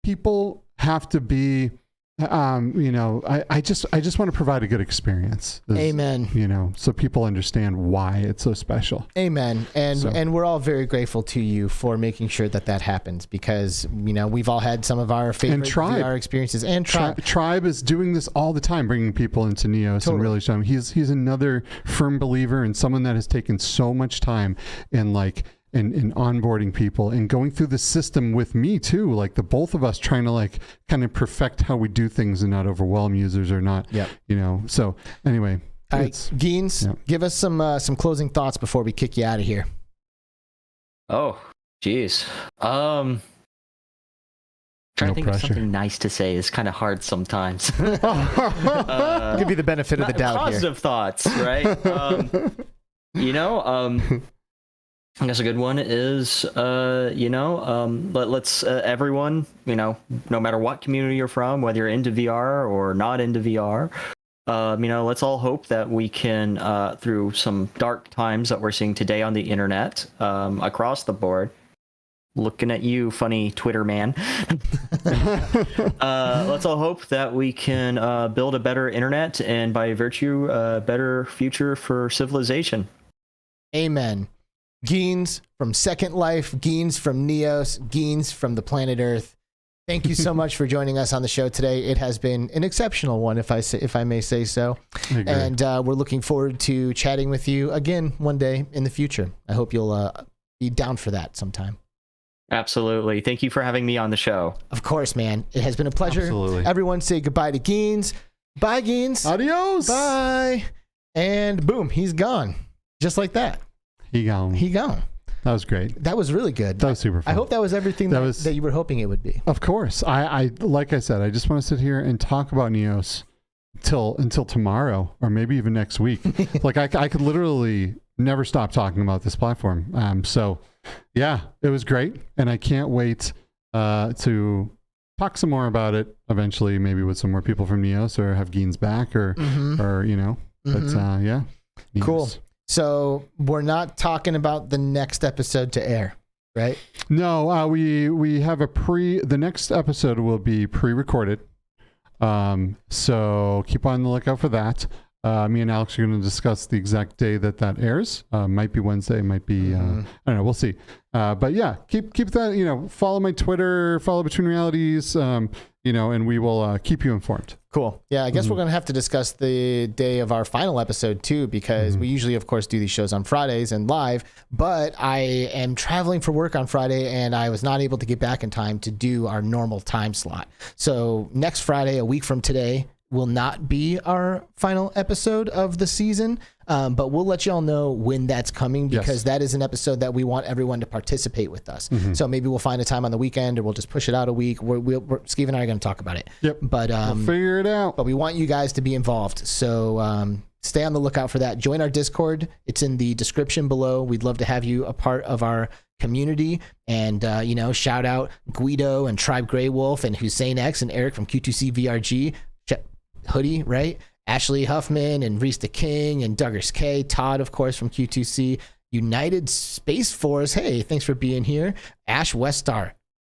people have to be, you know, I just want to provide a good experience. Amen. You know, so people understand why it's so special. Amen. And we're all very grateful to you for making sure that happens, because, you know, we've all had some of our favorite VR experiences. And Tribe is doing this all the time, bringing people into NEOS and really showing. He's another firm believer and someone that has taken so much time in in onboarding people and going through the system with me too, like the both of us trying to like kind of perfect how we do things and not overwhelm users or not, you know. So anyway, all right, Geenz, give us some closing thoughts before we kick you out of here. Oh, geez. Trying to think of something nice to say is kind of hard sometimes. Give you the benefit of the doubt here. Positive thoughts, right? You know, I guess a good one is, you know, let's everyone, you know, no matter what community you're from, whether you're into VR or not into VR, you know, let's all hope that we can, through some dark times that we're seeing today on the internet, across the board, looking at you, funny Twitter man. Let's all hope that we can build a better internet and by virtue, a better future for civilization. Amen. Geenz from Second Life, Geenz from NEOS, Geenz from the planet Earth. Thank you so much for joining us on the show today. It has been an exceptional one, if I may say so. And we're looking forward to chatting with you again one day in the future. I hope you'll be down for that sometime. Absolutely. Thank you for having me on the show. Of course, man. It has been a pleasure. Absolutely. Everyone say goodbye to Geenz. Bye, Geenz. Adios. Bye. And boom, he's gone. Just like that. He gone. That was great. That was really good. That was super fun. I hope that was everything that you were hoping it would be. Of course. I like I said, I just want to sit here and talk about NEOS until tomorrow or maybe even next week. Like I could literally never stop talking about this platform. So yeah, it was great. And I can't wait to talk some more about it eventually, maybe with some more people from NEOS, or have Geenz back, or you know, but yeah. NEOS. Cool. So we're not talking about the next episode to air, right? No, we have the next episode will be pre-recorded. So keep on the lookout for that. Me and Alex are going to discuss the exact day that airs. Might be Wednesday, might be, I don't know, we'll see. But yeah, keep that, you know, follow my Twitter, follow Between Realities, you know, and we will keep you informed. Cool. Yeah, I guess we're going to have to discuss the day of our final episode too, because we usually, of course, do these shows on Fridays and live, but I am traveling for work on Friday and I was not able to get back in time to do our normal time slot. So next Friday, a week from today, will not be our final episode of the season, but we'll let y'all know when that's coming, because that is an episode that we want everyone to participate with us. So maybe we'll find a time on the weekend, or we'll just push it out a week. Steve and I are going to talk about it. But we'll figure it out. But we want you guys to be involved. So stay on the lookout for that. Join our Discord. It's in the description below. We'd love to have you a part of our community. And you know, shout out Guido and Tribe Grey Wolf and Hussein X and Eric from Q2C VRG. Hoodie, right? Ashley Huffman and Reese the King and Duggars K, Todd, of course, from Q2C, United Space Force. Hey, thanks for being here. Ash Westar,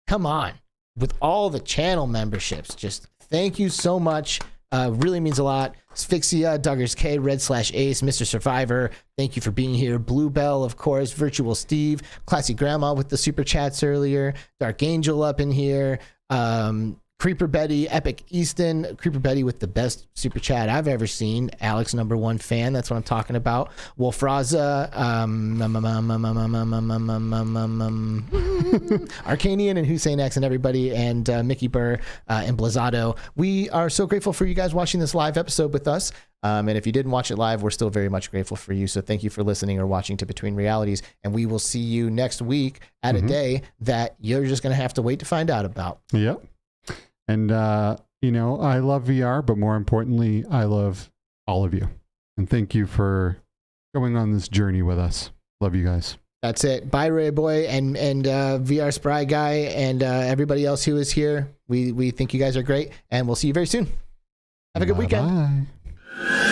come on, with all the channel memberships. Just thank you so much. Really means a lot. Asphyxia, Duggars K, Red/Ace, Mr. Survivor, thank you for being here. Bluebell, of course, Virtual Steve, Classy Grandma with the super chats earlier, Dark Angel up in here, CreeperBetty, Epic Easton, CreeperBetty with the best super chat I've ever seen. Alex, #1 fan. That's what I'm talking about. Wolf Raza, Arcanian and Hussein X and everybody, and Mickey Burr and Blazado. We are so grateful for you guys watching this live episode with us. And if you didn't watch it live, we're still very much grateful for you. So thank you for listening or watching to Between Realities. And we will see you next week at a day that you're just going to have to wait to find out about. Yep. And, you know, I love VR, but more importantly, I love all of you. And thank you for going on this journey with us. Love you guys. That's it. Bye, Ray Boy and VR Spry Guy and everybody else who is here. We think you guys are great, and we'll see you very soon. Have a good weekend. Bye.